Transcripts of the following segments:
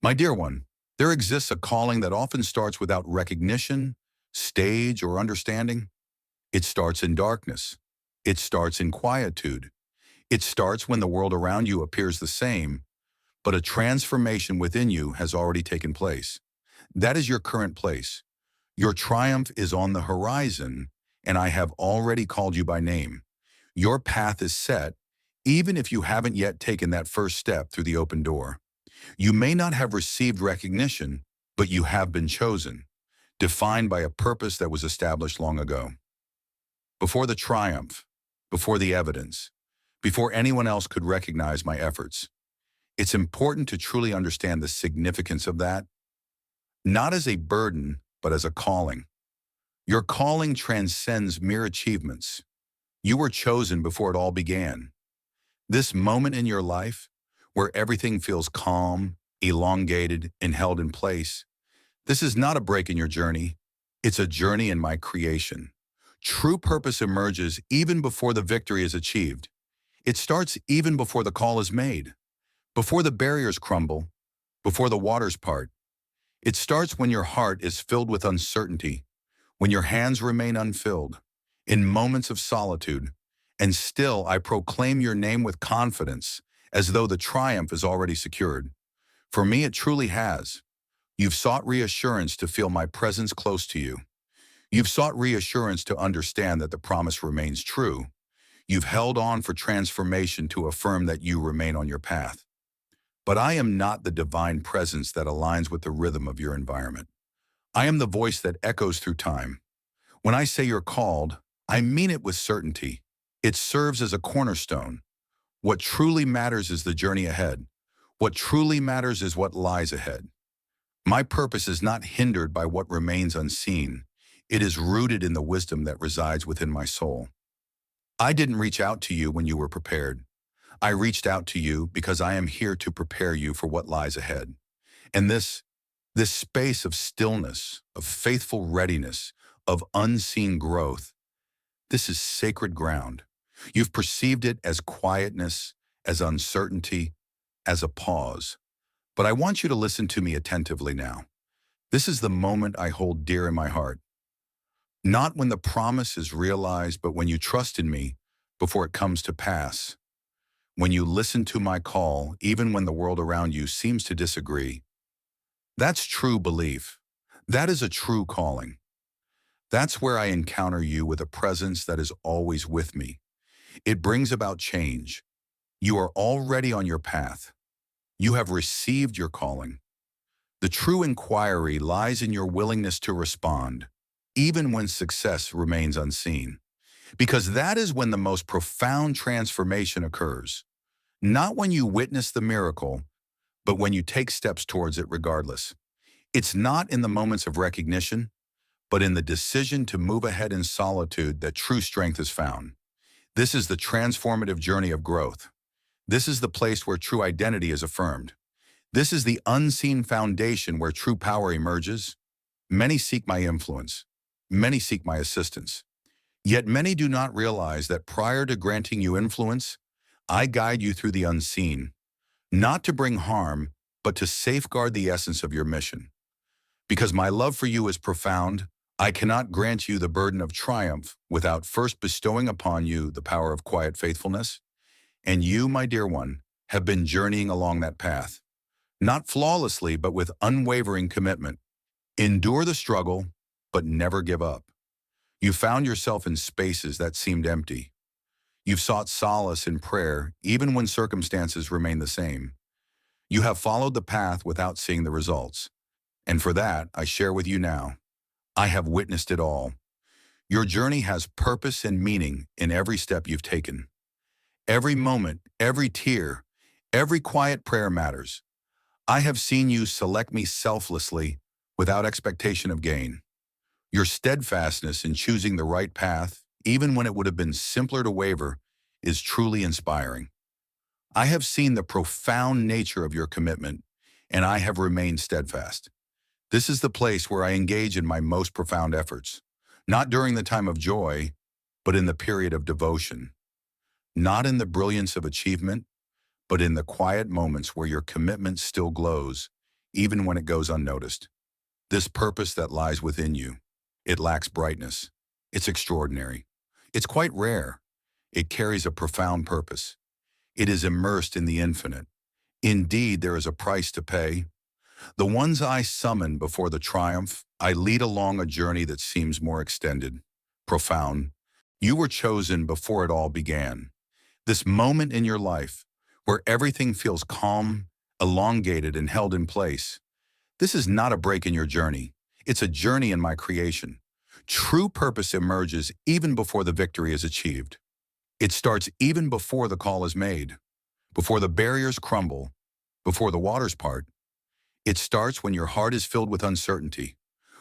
My dear one, there exists a calling that often starts without recognition, stage, or understanding. It starts in darkness. It starts in quietude. It starts when the world around you appears the same, but a transformation within you has already taken place. That is your current place. Your triumph is on the horizon, and I have already called you by name. Your path is set, even if you haven't yet taken that first step through the open door. You may not have received recognition, but you have been chosen, defined by a purpose that was established long ago. Before the triumph, before the evidence, before anyone else could recognize my efforts, it's important to truly understand the significance of that, not as a burden, but as a calling. Your calling transcends mere achievements. You were chosen before it all began. This moment in your life, where everything feels calm, elongated, and held in place, this is not a break in your journey. It's a journey in my creation. True purpose emerges even before the victory is achieved. It starts even before the call is made, before the barriers crumble, before the waters part. It starts when your heart is filled with uncertainty, when your hands remain unfilled, in moments of solitude, and still I proclaim your name with confidence, as though the triumph is already secured. For me, it truly has. You've sought reassurance to feel my presence close to you. You've sought reassurance to understand that the promise remains true. You've held on for transformation to affirm that you remain on your path. But I am not the divine presence that aligns with the rhythm of your environment. I am the voice that echoes through time. When I say you're called, I mean it with certainty. It serves as a cornerstone. What truly matters is the journey ahead. What truly matters is what lies ahead. My purpose is not hindered by what remains unseen. It is rooted in the wisdom that resides within my soul. I didn't reach out to you when you were prepared. I reached out to you because I am here to prepare you for what lies ahead. And this space of stillness, of faithful readiness, of unseen growth, this is sacred ground. You've perceived it as quietness, as uncertainty, as a pause. But I want you to listen to me attentively now. This is the moment I hold dear in my heart. Not when the promise is realized, but when you trust in me before it comes to pass. When you listen to my call, even when the world around you seems to disagree. That's true belief. That is a true calling. That's where I encounter you with a presence that is always with me. It brings about change. You are already on your path. You have received your calling. The true inquiry lies in your willingness to respond, even when success remains unseen. Because that is when the most profound transformation occurs. Not when you witness the miracle, but when you take steps towards it regardless. It's not in the moments of recognition, but in the decision to move ahead in solitude that true strength is found. This is the transformative journey of growth. This is the place where true identity is affirmed. This is the unseen foundation where true power emerges. Many seek my influence. Many seek my assistance. Yet many do not realize that prior to granting you influence, I guide you through the unseen, not to bring harm, but to safeguard the essence of your mission. Because my love for you is profound, I cannot grant you the burden of triumph without first bestowing upon you the power of quiet faithfulness. And you, my dear one, have been journeying along that path, not flawlessly, but with unwavering commitment. Endure the struggle, but never give up. You found yourself in spaces that seemed empty. You've sought solace in prayer, even when circumstances remain the same. You have followed the path without seeing the results. And for that, I share with you now, I have witnessed it all. Your journey has purpose and meaning in every step you've taken. Every moment, every tear, every quiet prayer matters. I have seen you select me selflessly without expectation of gain. Your steadfastness in choosing the right path, even when it would have been simpler to waver, is truly inspiring. I have seen the profound nature of your commitment, and I have remained steadfast. This is the place where I engage in my most profound efforts, not during the time of joy, but in the period of devotion. Not in the brilliance of achievement, but in the quiet moments where your commitment still glows, even when it goes unnoticed. This purpose that lies within you, it lacks brightness. It's extraordinary. It's quite rare. It carries a profound purpose. It is immersed in the infinite. Indeed, there is a price to pay. The ones I summon before the triumph, I lead along a journey that seems more extended, profound. You were chosen before it all began. This moment in your life, where everything feels calm, elongated, and held in place. This is not a break in your journey. It's a journey in my creation. True purpose emerges even before the victory is achieved. It starts even before the call is made, before the barriers crumble, before the waters part. It starts when your heart is filled with uncertainty,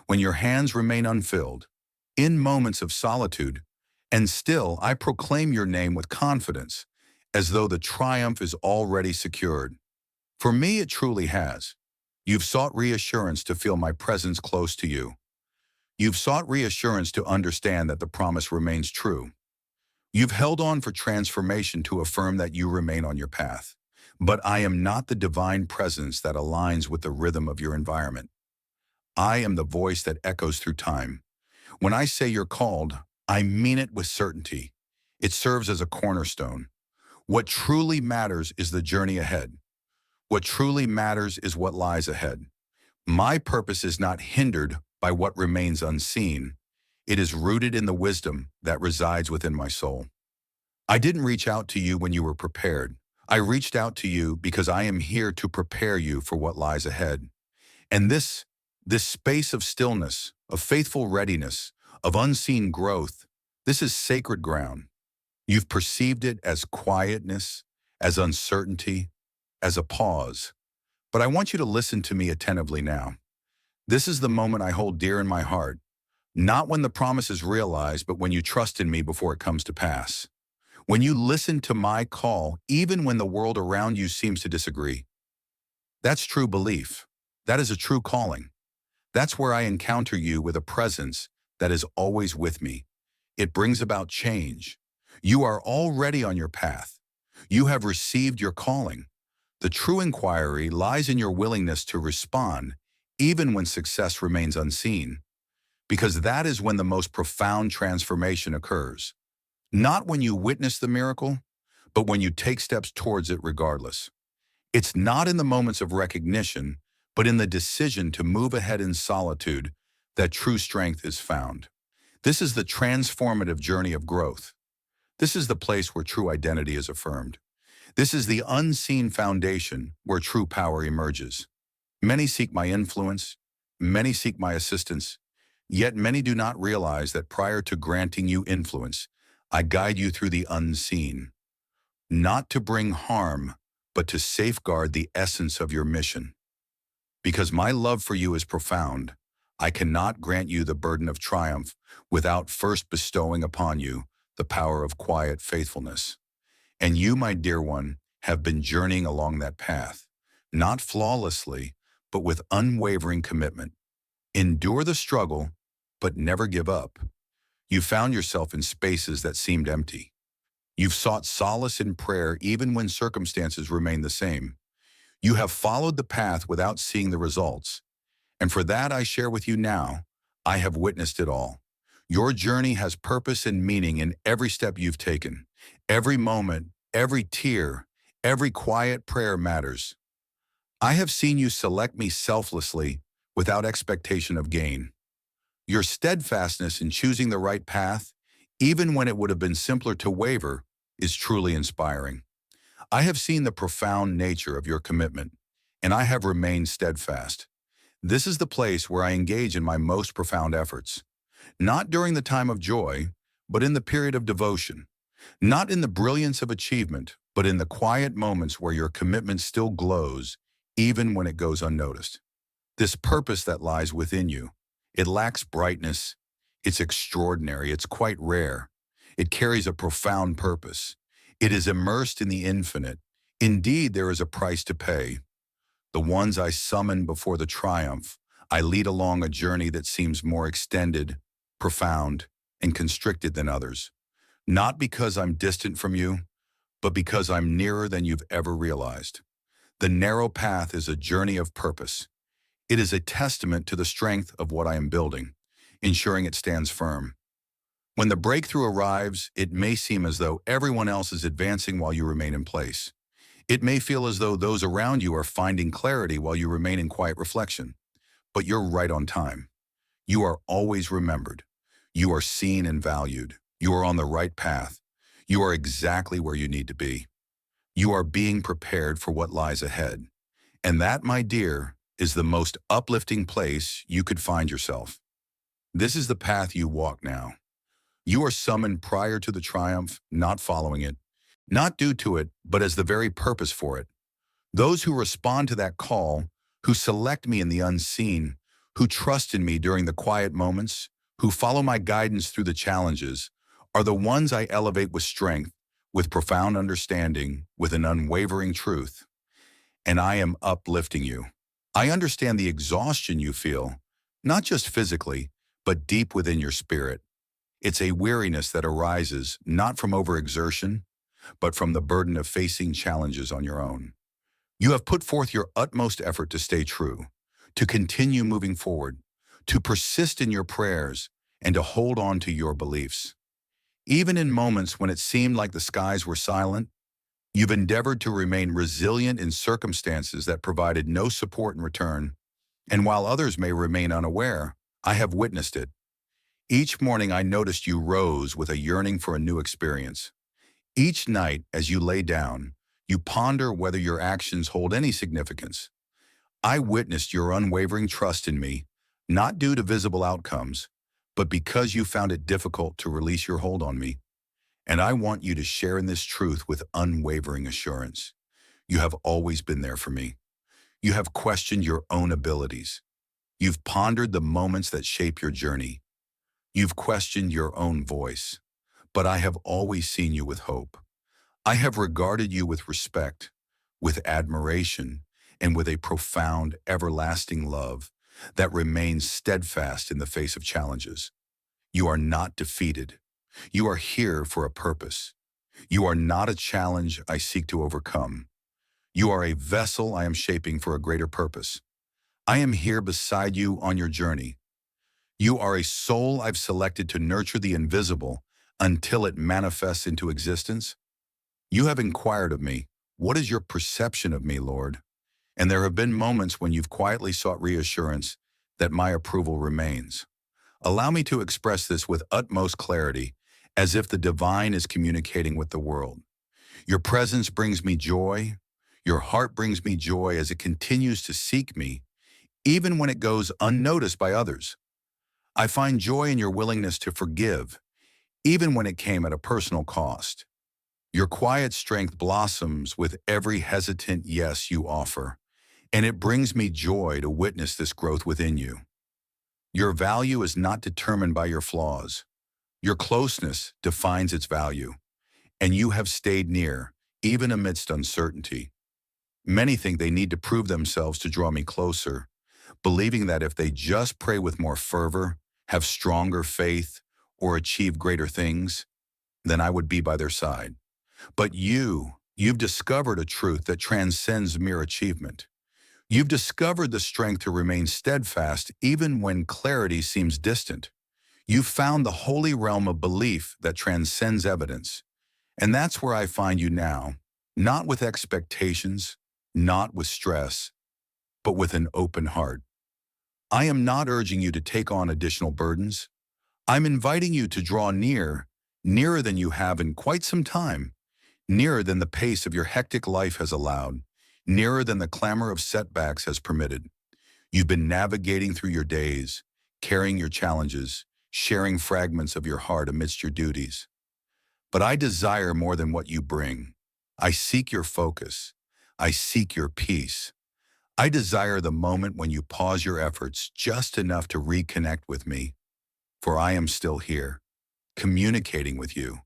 when your hands remain unfilled, in moments of solitude, and still I proclaim your name with confidence, as though the triumph is already secured. For me, it truly has. You've sought reassurance to feel my presence close to you. You've sought reassurance to understand that the promise remains true. You've held on for transformation to affirm that you remain on your path. But I am not the divine presence that aligns with the rhythm of your environment. I am the voice that echoes through time. When I say you're called, I mean it with certainty. It serves as a cornerstone. What truly matters is the journey ahead. What truly matters is what lies ahead. My purpose is not hindered by what remains unseen. It is rooted in the wisdom that resides within my soul. I didn't reach out to you when you were prepared. I reached out to you because I am here to prepare you for what lies ahead. And this space of stillness, of faithful readiness, of unseen growth, this is sacred ground. You've perceived it as quietness, as uncertainty, as a pause. But I want you to listen to me attentively now. This is the moment I hold dear in my heart, not when the promise is realized, but when you trust in me before it comes to pass. When you listen to my call, even when the world around you seems to disagree. That's true belief. That is a true calling. That's where I encounter you with a presence that is always with me. It brings about change. You are already on your path. You have received your calling. The true inquiry lies in your willingness to respond, even when success remains unseen, because that is when the most profound transformation occurs. Not when you witness the miracle, but when you take steps towards it regardless. It's not in the moments of recognition, but in the decision to move ahead in solitude that true strength is found. This is the transformative journey of growth. This is the place where true identity is affirmed. This is the unseen foundation where true power emerges. Many seek my influence, many seek my assistance, yet many do not realize that prior to granting you influence, I guide you through the unseen, not to bring harm, but to safeguard the essence of your mission. Because my love for you is profound, I cannot grant you the burden of triumph without first bestowing upon you the power of quiet faithfulness. And you, my dear one, have been journeying along that path, not flawlessly, but with unwavering commitment. Endure the struggle, but never give up. You found yourself in spaces that seemed empty. You've sought solace in prayer even when circumstances remain the same. You have followed the path without seeing the results. And for that I share with you now, I have witnessed it all. Your journey has purpose and meaning in every step you've taken. Every moment, every tear, every quiet prayer matters. I have seen you select me selflessly without expectation of gain. Your steadfastness in choosing the right path, even when it would have been simpler to waver, is truly inspiring. I have seen the profound nature of your commitment, and I have remained steadfast. This is the place where I engage in my most profound efforts. Not during the time of joy, but in the period of devotion. Not in the brilliance of achievement, but in the quiet moments where your commitment still glows, even when it goes unnoticed. This purpose that lies within you, it lacks brightness. It's extraordinary. It's quite rare. It carries a profound purpose. It is immersed in the infinite. Indeed, there is a price to pay. The ones I summon before the triumph, I lead along a journey that seems more extended, profound, and constricted than others. Not because I'm distant from you, but because I'm nearer than you've ever realized. The narrow path is a journey of purpose. It is a testament to the strength of what I am building, ensuring it stands firm. When the breakthrough arrives, it may seem as though everyone else is advancing while you remain in place. It may feel as though those around you are finding clarity while you remain in quiet reflection. But you're right on time. You are always remembered. You are seen and valued. You are on the right path. You are exactly where you need to be. You are being prepared for what lies ahead. And that, my dear, is the most uplifting place you could find yourself. This is the path you walk now. You are summoned prior to the triumph, not following it, not due to it, but as the very purpose for it. Those who respond to that call, who select me in the unseen, who trust in me during the quiet moments, who follow my guidance through the challenges, are the ones I elevate with strength, with profound understanding, with an unwavering truth. And I am uplifting you. I understand the exhaustion you feel, not just physically, but deep within your spirit. It's a weariness that arises not from overexertion, but from the burden of facing challenges on your own. You have put forth your utmost effort to stay true, to continue moving forward, to persist in your prayers, and to hold on to your beliefs. Even in moments when it seemed like the skies were silent, you've endeavored to remain resilient in circumstances that provided no support in return. And while others may remain unaware, I have witnessed it. Each morning I noticed you rose with a yearning for a new experience. Each night, as you lay down, you ponder whether your actions hold any significance. I witnessed your unwavering trust in me, not due to visible outcomes, but because you found it difficult to release your hold on me. And I want you to share in this truth with unwavering assurance. You have always been there for me. You have questioned your own abilities. You've pondered the moments that shape your journey. You've questioned your own voice. But I have always seen you with hope. I have regarded you with respect, with admiration, and with a profound, everlasting love that remains steadfast in the face of challenges. You are not defeated. You are here for a purpose. You are not a challenge I seek to overcome. You are a vessel I am shaping for a greater purpose. I am here beside you on your journey. You are a soul I've selected to nurture the invisible until it manifests into existence. You have inquired of me, what is your perception of me, Lord? And there have been moments when you've quietly sought reassurance that my approval remains. Allow me to express this with utmost clarity, as if the divine is communicating with the world. Your presence brings me joy. Your heart brings me joy as it continues to seek me, even when it goes unnoticed by others. I find joy in your willingness to forgive, even when it came at a personal cost. Your quiet strength blossoms with every hesitant yes you offer, and it brings me joy to witness this growth within you. Your value is not determined by your flaws. Your closeness defines its value, and you have stayed near, even amidst uncertainty. Many think they need to prove themselves to draw me closer, believing that if they just pray with more fervor, have stronger faith, or achieve greater things, then I would be by their side. But you've discovered a truth that transcends mere achievement. You've discovered the strength to remain steadfast even when clarity seems distant. You've found the holy realm of belief that transcends evidence. And that's where I find you now, not with expectations, not with stress, but with an open heart. I am not urging you to take on additional burdens. I'm inviting you to draw near, nearer than you have in quite some time, nearer than the pace of your hectic life has allowed, nearer than the clamor of setbacks has permitted. You've been navigating through your days, carrying your challenges, sharing fragments of your heart amidst your duties. But I desire more than what you bring. I seek your focus. I seek your peace. I desire the moment when you pause your efforts just enough to reconnect with me, for I am still here, communicating with you.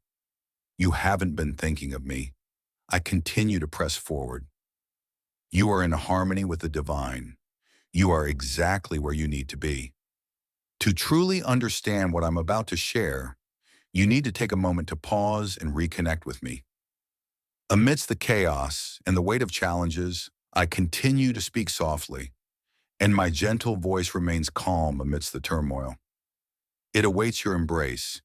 You haven't been thinking of me. I continue to press forward. You are in harmony with the divine. You are exactly where you need to be. To truly understand what I'm about to share, you need to take a moment to pause and reconnect with me. Amidst the chaos and the weight of challenges, I continue to speak softly, and my gentle voice remains calm amidst the turmoil. It awaits your embrace.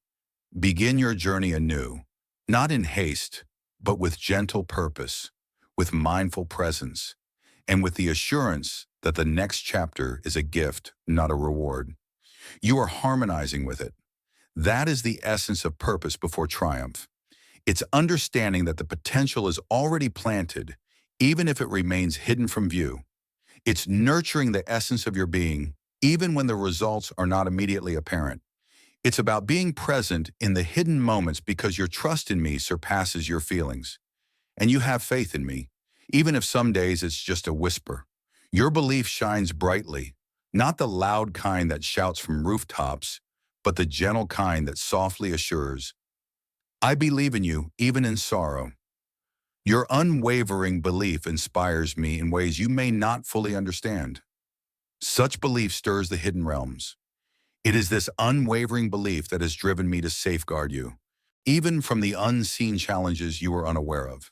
Begin your journey anew, not in haste, but with gentle purpose, with mindful presence, and with the assurance that the next chapter is a gift, not a reward. You are harmonizing with it. That is the essence of purpose before triumph. It's understanding that the potential is already planted, even if it remains hidden from view. It's nurturing the essence of your being, even when the results are not immediately apparent. It's about being present in the hidden moments because your trust in me surpasses your feelings. And you have faith in me, even if some days it's just a whisper. Your belief shines brightly, not the loud kind that shouts from rooftops, but the gentle kind that softly assures, I believe in you, even in sorrow. Your unwavering belief inspires me in ways you may not fully understand. Such belief stirs the hidden realms. It is this unwavering belief that has driven me to safeguard you, even from the unseen challenges you are unaware of.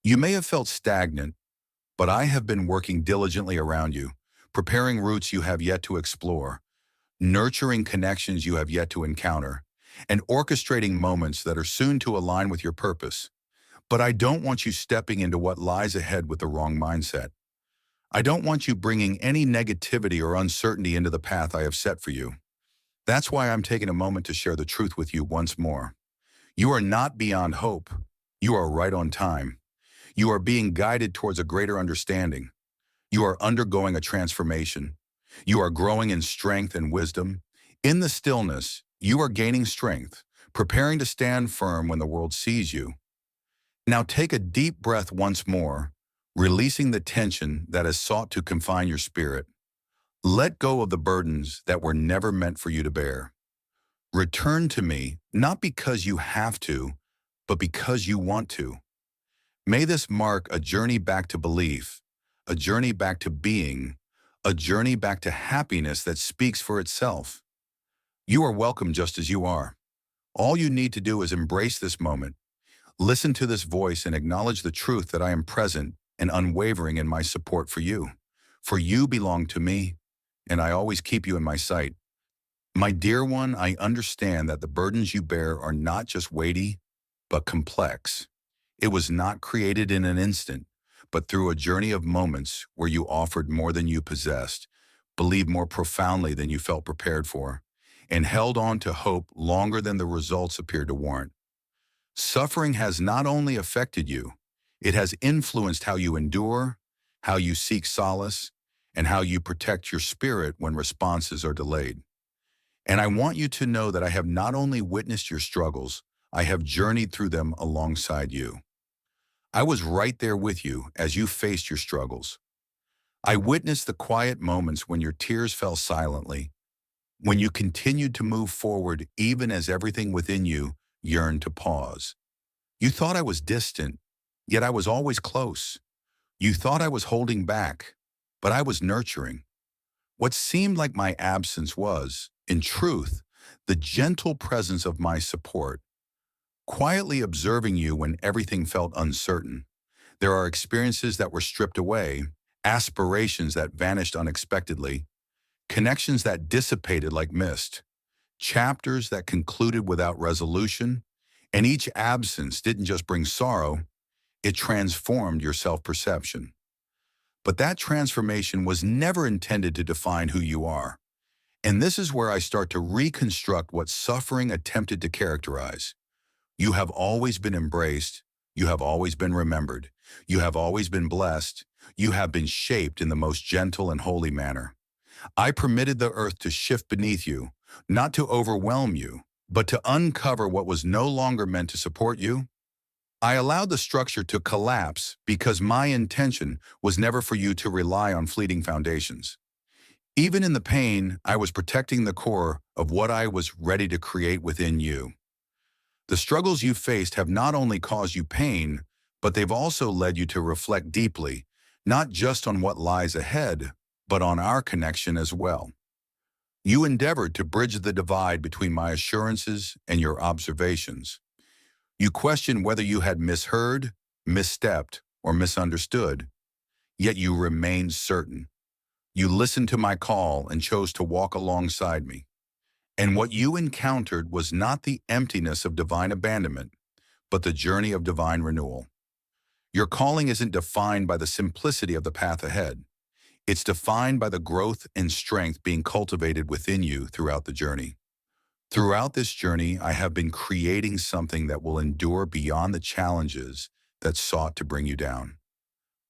You may have felt stagnant, but I have been working diligently around you, preparing routes you have yet to explore, nurturing connections you have yet to encounter, and orchestrating moments that are soon to align with your purpose. But I don't want you stepping into what lies ahead with the wrong mindset. I don't want you bringing any negativity or uncertainty into the path I have set for you. That's why I'm taking a moment to share the truth with you once more. You are not beyond hope. You are right on time. You are being guided towards a greater understanding. You are undergoing a transformation. You are growing in strength and wisdom. In the stillness, you are gaining strength, preparing to stand firm when the world sees you. Now take a deep breath once more, releasing the tension that has sought to confine your spirit. Let go of the burdens that were never meant for you to bear. Return to me, not because you have to, but because you want to. May this mark a journey back to belief, a journey back to being, a journey back to happiness that speaks for itself. You are welcome just as you are. All you need to do is embrace this moment, listen to this voice, and acknowledge the truth that I am present and unwavering in my support for you. For you belong to me, and I always keep you in my sight. My dear one, I understand that the burdens you bear are not just weighty, but complex. It was not created in an instant, but through a journey of moments where you offered more than you possessed, believed more profoundly than you felt prepared for, and held on to hope longer than the results appeared to warrant. Suffering has not only affected you, it has influenced how you endure, how you seek solace, and how you protect your spirit when responses are delayed. And I want you to know that I have not only witnessed your struggles, I have journeyed through them alongside you. I was right there with you as you faced your struggles. I witnessed the quiet moments when your tears fell silently, when you continued to move forward even as everything within you yearned to pause. You thought I was distant, yet I was always close. You thought I was holding back, but I was nurturing. What seemed like my absence was, in truth, the gentle presence of my support, quietly observing you when everything felt uncertain. There are experiences that were stripped away, aspirations that vanished unexpectedly, connections that dissipated like mist, chapters that concluded without resolution, and each absence didn't just bring sorrow, it transformed your self-perception. But that transformation was never intended to define who you are. And this is where I start to reconstruct what suffering attempted to characterize. You have always been embraced. You have always been remembered. You have always been blessed. You have been shaped in the most gentle and holy manner. I permitted the earth to shift beneath you, not to overwhelm you, but to uncover what was no longer meant to support you. I allowed the structure to collapse because my intention was never for you to rely on fleeting foundations. Even in the pain, I was protecting the core of what I was ready to create within you. The struggles you faced have not only caused you pain, but they've also led you to reflect deeply, not just on what lies ahead, but on our connection as well. You endeavored to bridge the divide between my assurances and your observations. You questioned whether you had misheard, misstepped, or misunderstood, yet you remained certain. You listened to my call and chose to walk alongside me. And what you encountered was not the emptiness of divine abandonment, but the journey of divine renewal. Your calling isn't defined by the simplicity of the path ahead. It's defined by the growth and strength being cultivated within you throughout the journey. Throughout this journey, I have been creating something that will endure beyond the challenges that sought to bring you down.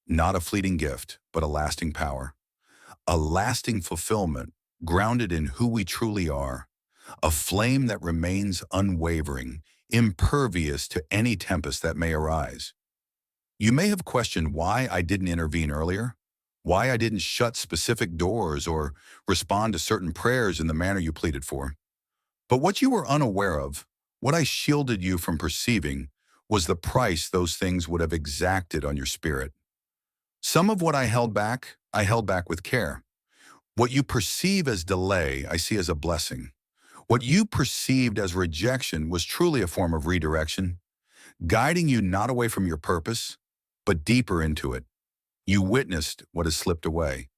Not a fleeting gift, but a lasting power. A lasting fulfillment grounded in who we truly are. A flame that remains unwavering, impervious to any tempest that may arise. You may have questioned why I didn't intervene earlier, why I didn't shut specific doors or respond to certain prayers in the manner you pleaded for. But what you were unaware of, what I shielded you from perceiving, was the price those things would have exacted on your spirit. Some of what I held back with care. What you perceive as delay, I see as a blessing. What you perceived as rejection was truly a form of redirection, guiding you not away from your purpose, but deeper into it. You witnessed what has slipped away.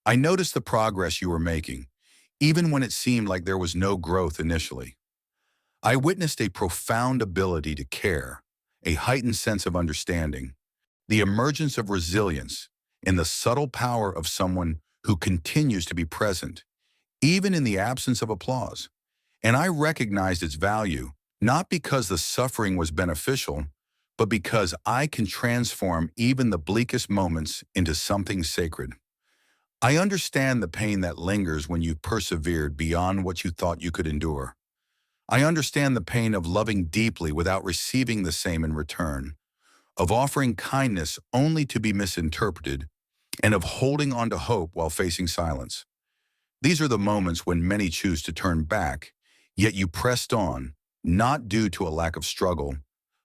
I noticed the progress you were making, even when it seemed like there was no growth initially. I witnessed a profound ability to care, a heightened sense of understanding, the emergence of resilience, and the subtle power of someone who continues to be present, even in the absence of applause. And I recognized its value, not because the suffering was beneficial, but because I can transform even the bleakest moments into something sacred. I understand the pain that lingers when you persevered beyond what you thought you could endure. I understand the pain of loving deeply without receiving the same in return, of offering kindness only to be misinterpreted, and of holding on to hope while facing silence. These are the moments when many choose to turn back, yet you pressed on, not due to a lack of struggle,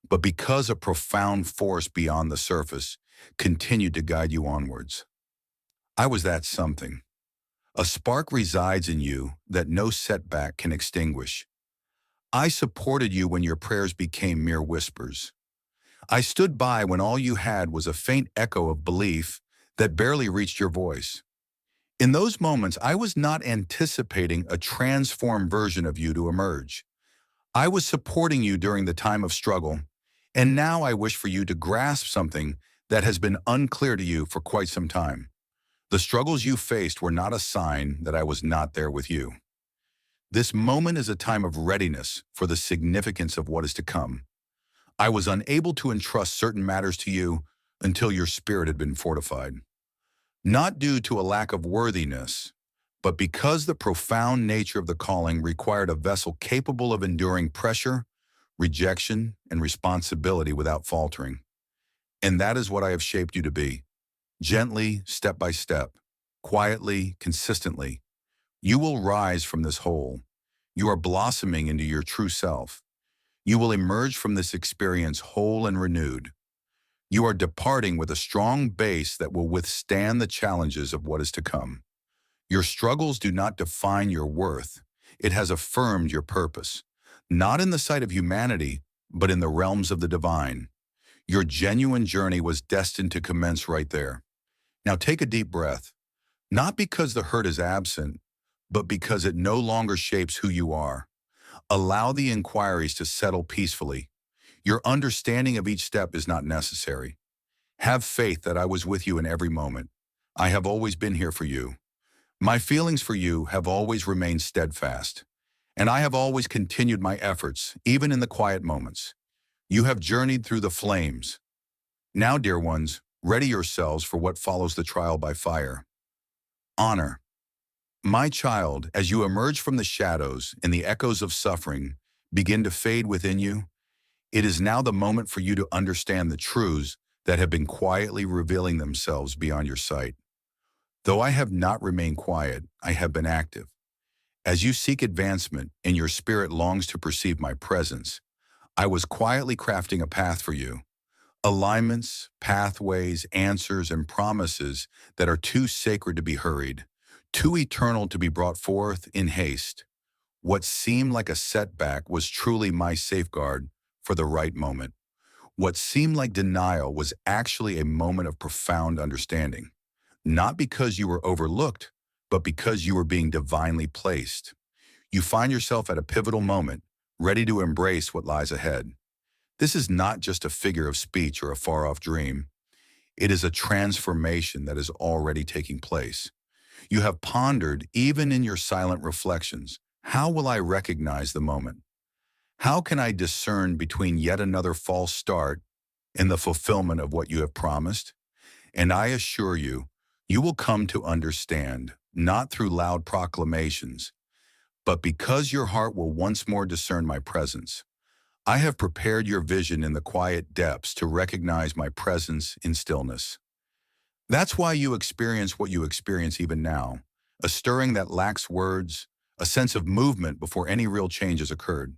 but because a profound force beyond the surface continued to guide you onwards. I was that something. A spark resides in you that no setback can extinguish. I supported you when your prayers became mere whispers. I stood by when all you had was a faint echo of belief that barely reached your voice. In those moments, I was not anticipating a transformed version of you to emerge. I was supporting you during the time of struggle, and now I wish for you to grasp something that has been unclear to you for quite some time. The struggles you faced were not a sign that I was not there with you. This moment is a time of readiness for the significance of what is to come. I was unable to entrust certain matters to you until your spirit had been fortified. Not due to a lack of worthiness, but because the profound nature of the calling required a vessel capable of enduring pressure, rejection, and responsibility without faltering. And that is what I have shaped you to be. Gently, step by step, quietly, consistently, you will rise from this hole. You are blossoming into your true self. You will emerge from this experience whole and renewed. You are departing with a strong base that will withstand the challenges of what is to come. Your struggles do not define your worth. It has affirmed your purpose, not in the sight of humanity, but in the realms of the divine. Your genuine journey was destined to commence right there. Now take a deep breath, not because the hurt is absent, but because it no longer shapes who you are. Allow the inquiries to settle peacefully. Your understanding of each step is not necessary. Have faith that I was with you in every moment. I have always been here for you. My feelings for you have always remained steadfast, and I have always continued my efforts, even in the quiet moments. You have journeyed through the flames. Now, dear ones, ready yourselves for what follows the trial by fire. Honor. My child, as you emerge from the shadows and the echoes of suffering begin to fade within you, it is now the moment for you to understand the truths that have been quietly revealing themselves beyond your sight. Though I have not remained quiet, I have been active. As you seek advancement and your spirit longs to perceive my presence, I was quietly crafting a path for you. Alignments, pathways, answers, and promises that are too sacred to be hurried, too eternal to be brought forth in haste. What seemed like a setback was truly my safeguard for the right moment. What seemed like denial was actually a moment of profound understanding. not because you were overlooked, but because you were being divinely placed. You find yourself at a pivotal moment, ready to embrace what lies ahead. This is not just a figure of speech or a far-off dream. It is a transformation that is already taking place. You have pondered, even in your silent reflections, how will I recognize the moment? How can I discern between yet another false start and the fulfillment of what you have promised? And I assure you, you will come to understand, not through loud proclamations, but because your heart will once more discern my presence. I have prepared your vision in the quiet depths to recognize my presence in stillness. That's why you experience what you experience even now, a stirring that lacks words, a sense of movement before any real change has occurred.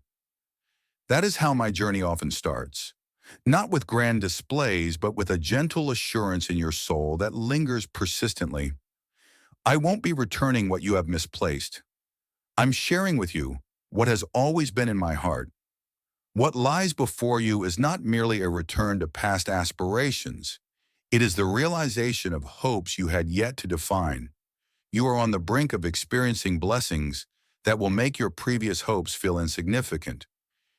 That is how my journey often starts. Not with grand displays, but with a gentle assurance in your soul that lingers persistently. I won't be returning what you have misplaced. I'm sharing with you what has always been in my heart. What lies before you is not merely a return to past aspirations. It is the realization of hopes you had yet to define. You are on the brink of experiencing blessings that will make your previous hopes feel insignificant.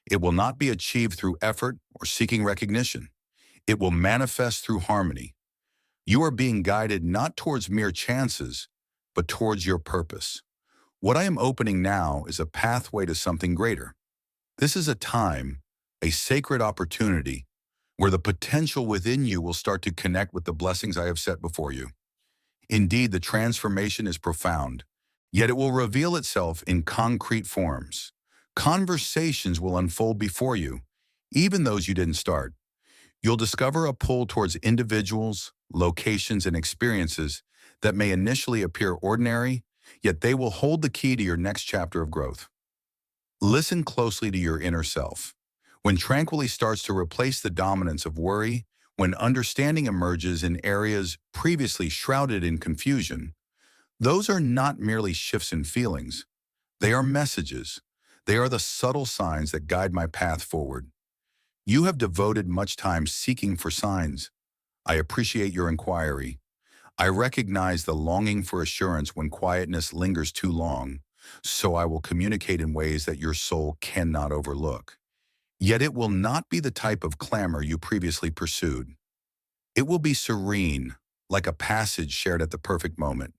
It will not be achieved through effort or seeking recognition. It will manifest through harmony. You are being guided not towards mere chances, but towards your purpose. What I am opening now is a pathway to something greater. This is a time, a sacred opportunity, where the potential within you will start to connect with the blessings I have set before you. Indeed, the transformation is profound, yet it will reveal itself in concrete forms. Conversations will unfold before you, even those you didn't start. You'll discover a pull towards individuals, locations, and experiences that may initially appear ordinary, yet they will hold the key to your next chapter of growth. Listen closely to your inner self. When tranquility starts to replace the dominance of worry, when understanding emerges in areas previously shrouded in confusion, those are not merely shifts in feelings. They are messages. They are the subtle signs that guide my path forward. You have devoted much time seeking for signs. I appreciate your inquiry. I recognize the longing for assurance when quietness lingers too long, so I will communicate in ways that your soul cannot overlook. Yet it will not be the type of clamor you previously pursued. It will be serene, like a passage shared at the perfect moment.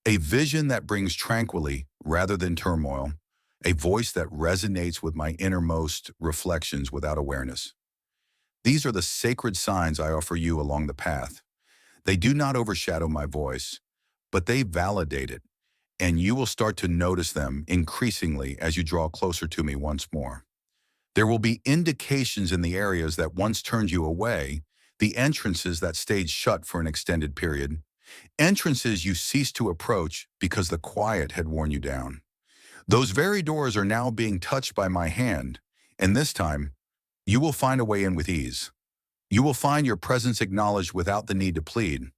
A vision that brings tranquility rather than turmoil, a voice that resonates with my innermost reflections without awareness. These are the sacred signs I offer you along the path. They do not overshadow my voice, but they validate it, and you will start to notice them increasingly as you draw closer to me once more. There will be indications in the areas that once turned you away, the entrances that stayed shut for an extended period, entrances you ceased to approach because the quiet had worn you down. Those very doors are now being touched by my hand, and this time, you will find a way in with ease. You will find your presence acknowledged without the need to plead.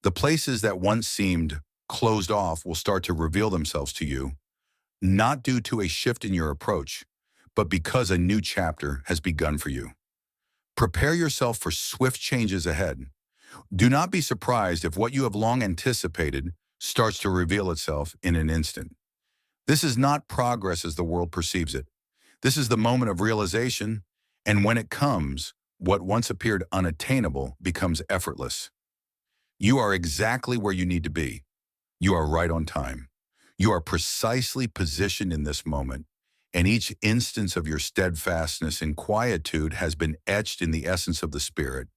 The places that once seemed closed off will start to reveal themselves to you, not due to a shift in your approach, but because a new chapter has begun for you. Prepare yourself for swift changes ahead. Do not be surprised if what you have long anticipated starts to reveal itself in an instant. This is not progress as the world perceives it. This is the moment of realization, and when it comes, what once appeared unattainable becomes effortless. You are exactly where you need to be. You are right on time. You are precisely positioned in this moment, and each instance of your steadfastness and quietude has been etched in the essence of the Spirit.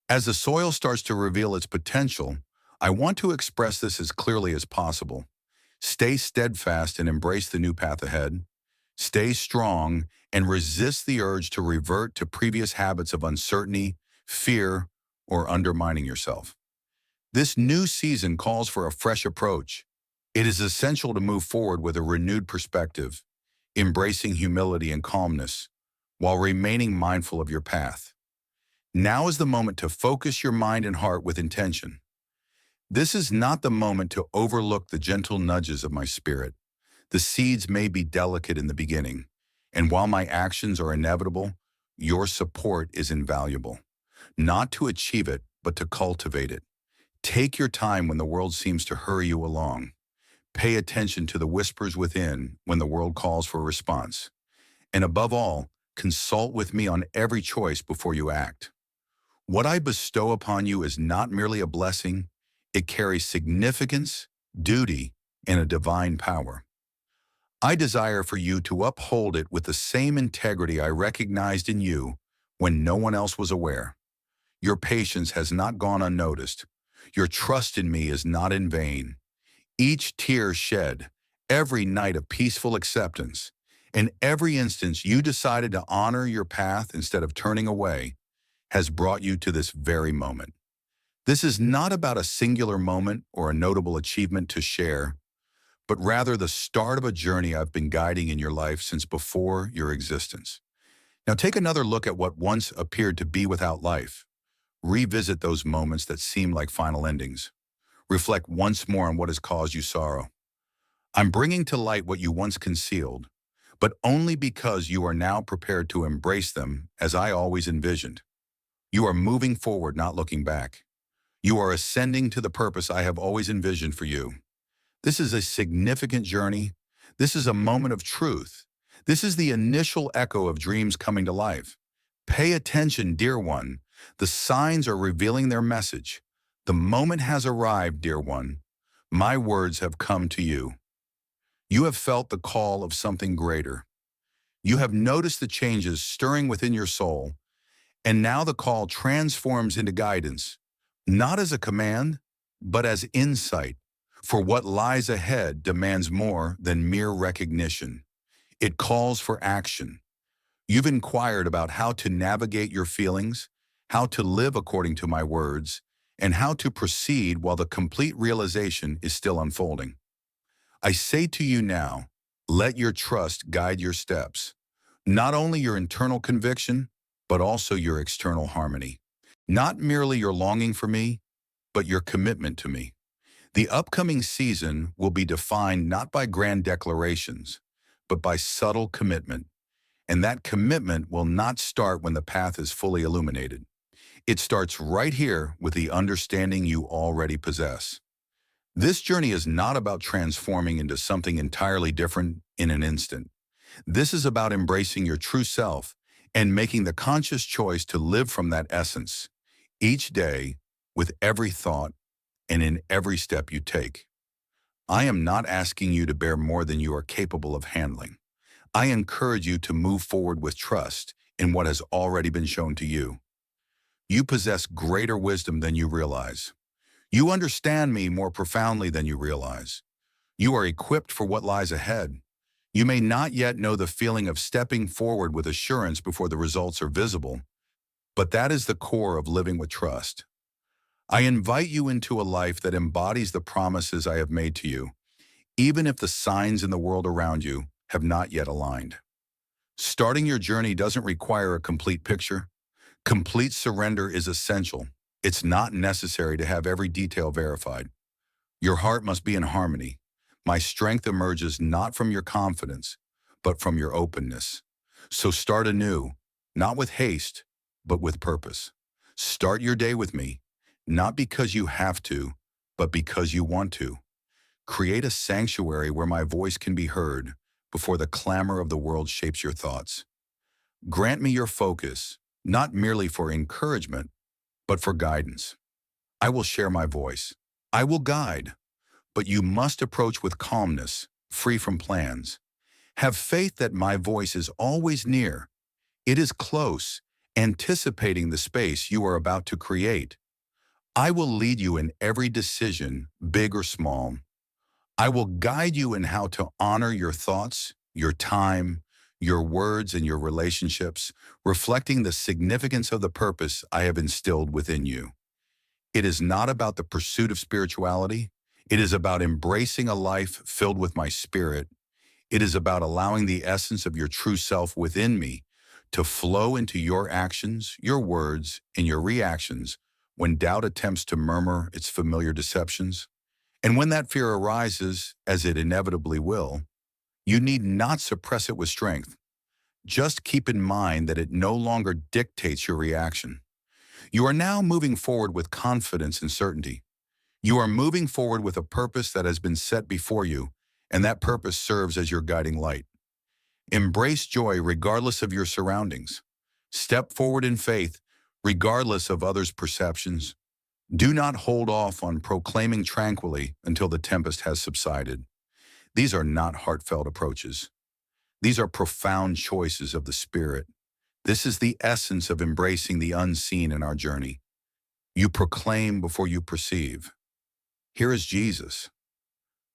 As the soil starts to reveal its potential, I want to express this as clearly as possible. Stay steadfast and embrace the new path ahead. Stay strong and resist the urge to revert to previous habits of uncertainty, fear, or undermining yourself. This new season calls for a fresh approach. It is essential to move forward with a renewed perspective, embracing humility and calmness, while remaining mindful of your path. Now is the moment to focus your mind and heart with intention. This is not the moment to overlook the gentle nudges of my Spirit. The seeds may be delicate in the beginning, and while my actions are inevitable, your support is invaluable. Not to achieve it, but to cultivate it. Take your time when the world seems to hurry you along. Pay attention to the whispers within when the world calls for a response. And above all, consult with me on every choice before you act. What I bestow upon you is not merely a blessing, it carries significance, duty, and a divine power. I desire for you to uphold it with the same integrity I recognized in you when no one else was aware. Your patience has not gone unnoticed. Your trust in me is not in vain. Each tear shed, every night of peaceful acceptance, and every instance you decided to honor your path instead of turning away, has brought you to this very moment. This is not about a singular moment or a notable achievement to share, but rather the start of a journey I've been guiding in your life since before your existence. Now take another look at what once appeared to be without life. Revisit those moments that seem like final endings. Reflect once more on what has caused you sorrow. I'm bringing to light what you once concealed, but only because you are now prepared to embrace them as I always envisioned. You are moving forward, not looking back. You are ascending to the purpose I have always envisioned for you. This is a significant journey. This is a moment of truth. This is the initial echo of dreams coming to life. Pay attention, dear one. The signs are revealing their message. The moment has arrived, dear one. My words have come to you. You have felt the call of something greater. You have noticed the changes stirring within your soul, and now the call transforms into guidance, not as a command, but as insight. For what lies ahead demands more than mere recognition. It calls for action. You've inquired about how to navigate your feelings, how to live according to my words, and how to proceed while the complete realization is still unfolding. I say to you now, let your trust guide your steps, not only your internal conviction, but also your external harmony. Not merely your longing for me, but your commitment to me. The upcoming season will be defined not by grand declarations, but by subtle commitment. And that commitment will not start when the path is fully illuminated. It starts right here with the understanding you already possess. This journey is not about transforming into something entirely different in an instant. This is about embracing your true self and making the conscious choice to live from that essence each day, with every thought, and in every step you take. I am not asking you to bear more than you are capable of handling. I encourage you to move forward with trust in what has already been shown to you. You possess greater wisdom than you realize. You understand me more profoundly than you realize. You are equipped for what lies ahead. You may not yet know the feeling of stepping forward with assurance before the results are visible, but that is the core of living with trust. I invite you into a life that embodies the promises I have made to you, even if the signs in the world around you have not yet aligned. Starting your journey doesn't require a complete picture. Complete surrender is essential. It's not necessary to have every detail verified. Your heart must be in harmony. My strength emerges not from your confidence, but from your openness. So start anew, not with haste, but with purpose. Start your day with me, not because you have to, but because you want to. Create a sanctuary where my voice can be heard before the clamor of the world shapes your thoughts. Grant me your focus, not merely for encouragement, but for guidance. I will share my voice. I will guide, but you must approach with calmness, free from plans. Have faith that my voice is always near. It is close, anticipating the space you are about to create. I will lead you in every decision, big or small. I will guide you in how to honor your thoughts, your time, your words, and your relationships, reflecting the significance of the purpose I have instilled within you. It is not about the pursuit of spirituality. It is about embracing a life filled with my spirit. It is about allowing the essence of your true self within me to flow into your actions, your words, and your reactions when doubt attempts to murmur its familiar deceptions. And when that fear arises, as it inevitably will, you need not suppress it with strength. Just keep in mind that it no longer dictates your reaction. You are now moving forward with confidence and certainty. You are moving forward with a purpose that has been set before you, and that purpose serves as your guiding light. Embrace joy regardless of your surroundings. Step forward in faith, regardless of others' perceptions. Do not hold off on proclaiming tranquilly until the tempest has subsided. These are not heartfelt approaches. These are profound choices of the Spirit. This is the essence of embracing the unseen in our journey. You proclaim before you perceive. Here is Jesus.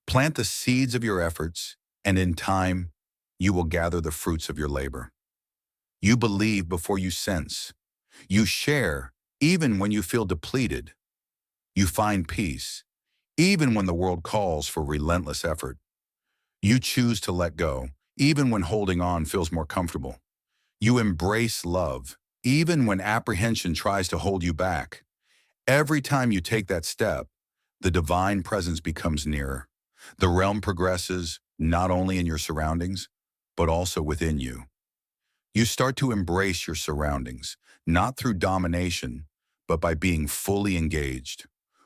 Plant the seeds of your efforts, and in time, you will gather the fruits of your labor. You believe before you sense. You share, even when you feel depleted. You find peace, even when the world calls for relentless effort. You choose to let go, even when holding on feels more comfortable. You embrace love, even when apprehension tries to hold you back. Every time you take that step, the divine presence becomes nearer. The realm progresses, not only in your surroundings, but also within you. You start to embrace your surroundings, not through domination, but by being fully engaged.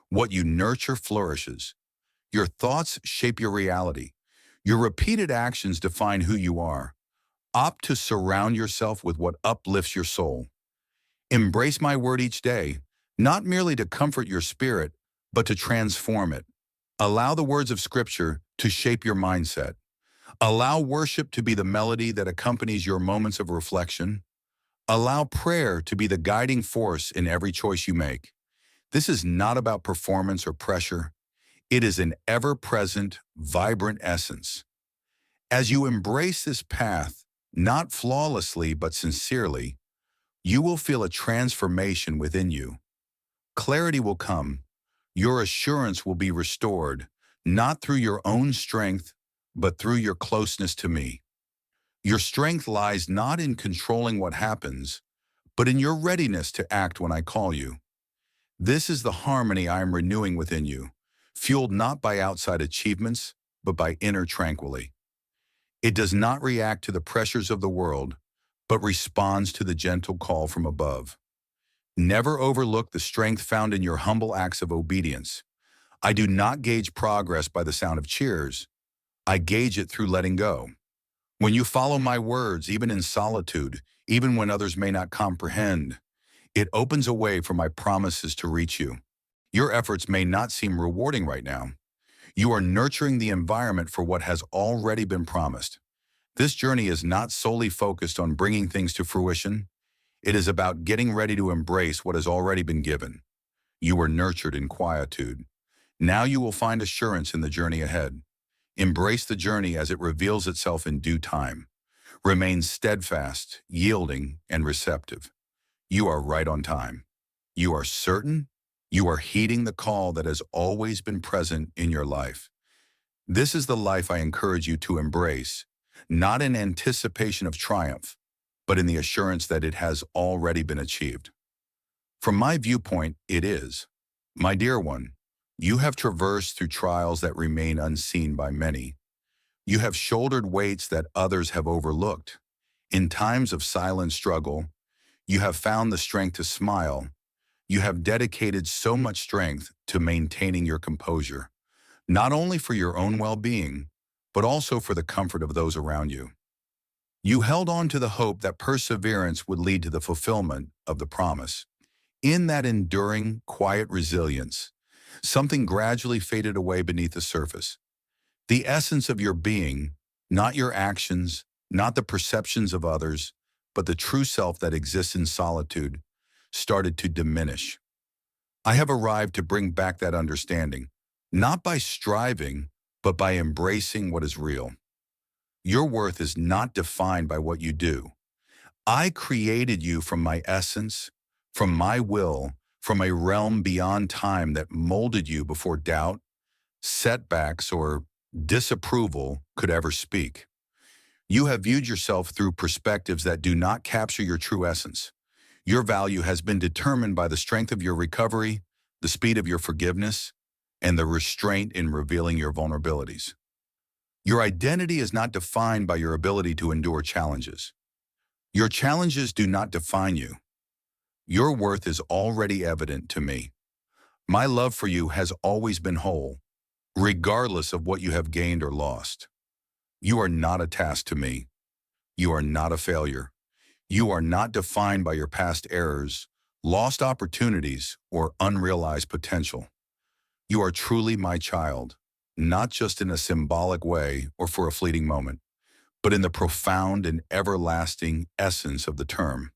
What you nurture flourishes. Your thoughts shape your reality. Your repeated actions define who you are. Opt to surround yourself with what uplifts your soul. Embrace my word each day, not merely to comfort your spirit, but to transform it. Allow the words of Scripture to shape your mindset. Allow worship to be the melody that accompanies your moments of reflection. Allow prayer to be the guiding force in every choice you make. This is not about performance or pressure. It is an ever-present, vibrant essence. As you embrace this path, not flawlessly but sincerely, you will feel a transformation within you. Clarity will come. Your assurance will be restored, not through your own strength, but through your closeness to me. Your strength lies not in controlling what happens, but in your readiness to act when I call you. This is the harmony I am renewing within you, fueled not by outside achievements, but by inner tranquility. It does not react to the pressures of the world, but responds to the gentle call from above. Never overlook the strength found in your humble acts of obedience. I do not gauge progress by the sound of cheers. I gauge it through letting go. When you follow my words, even in solitude, even when others may not comprehend, it opens a way for my promises to reach you. Your efforts may not seem rewarding right now. You are nurturing the environment for what has already been promised. This journey is not solely focused on bringing things to fruition. It is about getting ready to embrace what has already been given. You were nurtured in quietude. Now you will find assurance in the journey ahead. Embrace the journey as it reveals itself in due time. Remain steadfast, yielding, and receptive. You are right on time. You are certain. You are heeding the call that has always been present in your life. This is the life I encourage you to embrace, not in anticipation of triumph, but in the assurance that it has already been achieved. From my viewpoint, it is. My dear one, you have traversed through trials that remain unseen by many. You have shouldered weights that others have overlooked. In times of silent struggle, you have found the strength to smile. You have dedicated so much strength to maintaining your composure, not only for your own well-being, but also for the comfort of those around you. You held on to the hope that perseverance would lead to the fulfillment of the promise. In that enduring, quiet resilience, something gradually faded away beneath the surface. The essence of your being, not your actions, not the perceptions of others, but the true self that exists in solitude, started to diminish. I have arrived to bring back that understanding, not by striving, but by embracing what is real. Your worth is not defined by what you do. I created you from my essence, from my will, from a realm beyond time that molded you before doubt, setbacks, or disapproval could ever speak. You have viewed yourself through perspectives that do not capture your true essence. Your value has been determined by the strength of your recovery, the speed of your forgiveness, and the restraint in revealing your vulnerabilities. Your identity is not defined by your ability to endure challenges. Your challenges do not define you. Your worth is already evident to me. My love for you has always been whole, regardless of what you have gained or lost. You are not a task to me. You are not a failure. You are not defined by your past errors, lost opportunities, or unrealized potential. You are truly my child, not just in a symbolic way or for a fleeting moment, but in the profound and everlasting essence of the term.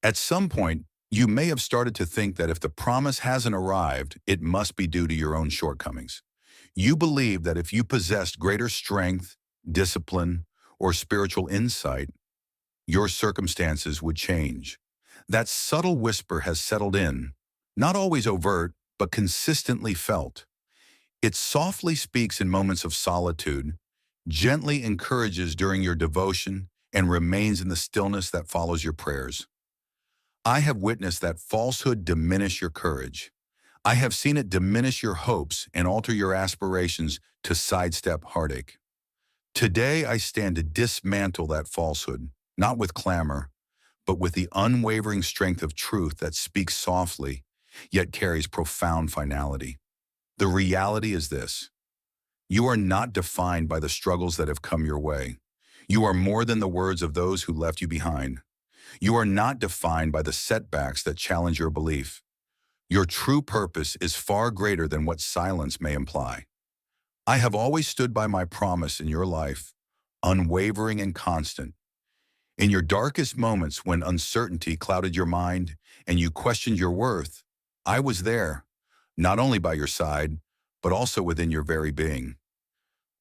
At some point, you may have started to think that if the promise hasn't arrived, it must be due to your own shortcomings. You believe that if you possessed greater strength, discipline, or spiritual insight, your circumstances would change. That subtle whisper has settled in, not always overt, but consistently felt. It softly speaks in moments of solitude, gently encourages during your devotion, and remains in the stillness that follows your prayers. I have witnessed that falsehood diminish your courage. I have seen it diminish your hopes and alter your aspirations to sidestep heartache. Today I stand to dismantle that falsehood, not with clamor, but with the unwavering strength of truth that speaks softly, yet carries profound finality. The reality is this: you are not defined by the struggles that have come your way. You are more than the words of those who left you behind. You are not defined by the setbacks that challenge your belief. Your true purpose is far greater than what silence may imply. I have always stood by my promise in your life, unwavering and constant. In your darkest moments when uncertainty clouded your mind and you questioned your worth, I was there, not only by your side, but also within your very being.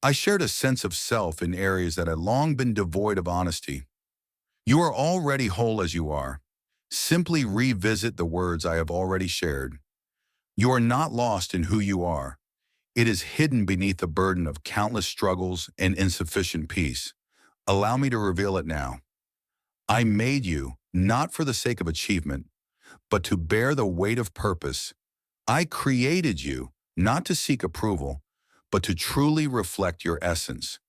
I shared a sense of self in areas that had long been devoid of honesty. You are already whole as you are. Simply revisit the words I have already shared. You are not lost in who you are. It is hidden beneath the burden of countless struggles and insufficient peace. Allow me to reveal it now. I made you, not for the sake of achievement, but to bear the weight of purpose. I created you, not to seek approval, but to truly reflect your essence.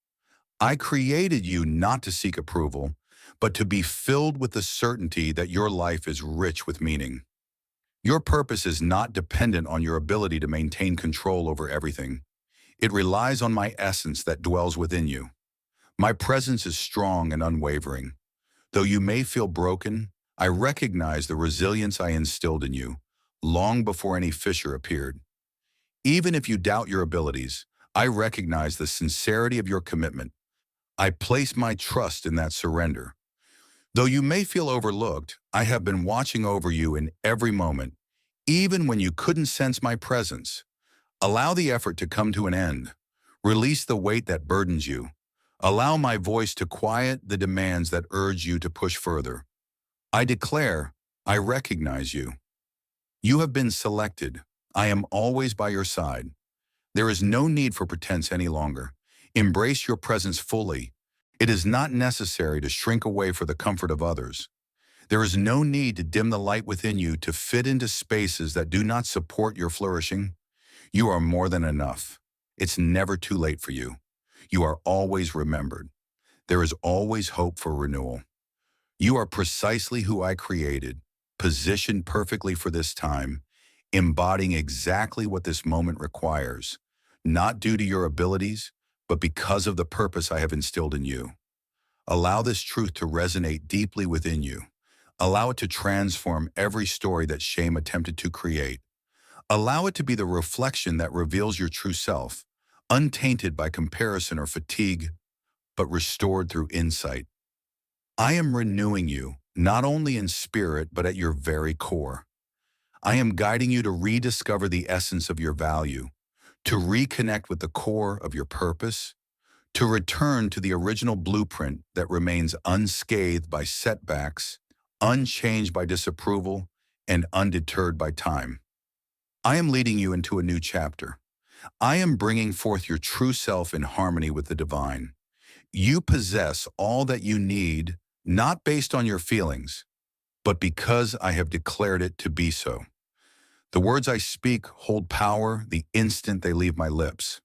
I created you not to seek approval, but to be filled with the certainty that your life is rich with meaning. Your purpose is not dependent on your ability to maintain control over everything. It relies on my essence that dwells within you. My presence is strong and unwavering. Though you may feel broken, I recognize the resilience I instilled in you, long before any fissure appeared. Even if you doubt your abilities, I recognize the sincerity of your commitment. I place my trust in that surrender. Though you may feel overlooked, I have been watching over you in every moment, even when you couldn't sense my presence. Allow the effort to come to an end. Release the weight that burdens you. Allow my voice to quiet the demands that urge you to push further. I declare, I recognize you. You have been selected. I am always by your side. There is no need for pretense any longer. Embrace your presence fully. It is not necessary to shrink away for the comfort of others. There is no need to dim the light within you to fit into spaces that do not support your flourishing. You are more than enough. It's never too late for you. You are always remembered. There is always hope for renewal. You are precisely who I created, positioned perfectly for this time, embodying exactly what this moment requires, not due to your abilities, but because of the purpose I have instilled in you. Allow this truth to resonate deeply within you. Allow it to transform every story that shame attempted to create. Allow it to be the reflection that reveals your true self, untainted by comparison or fatigue, but restored through insight. I am renewing you, not only in spirit, but at your very core. I am guiding you to rediscover the essence of your value, to reconnect with the core of your purpose, to return to the original blueprint that remains unscathed by setbacks, unchanged by disapproval, and undeterred by time. I am leading you into a new chapter. I am bringing forth your true self in harmony with the divine. You possess all that you need, not based on your feelings, but because I have declared it to be so. The words I speak hold power the instant they leave my lips.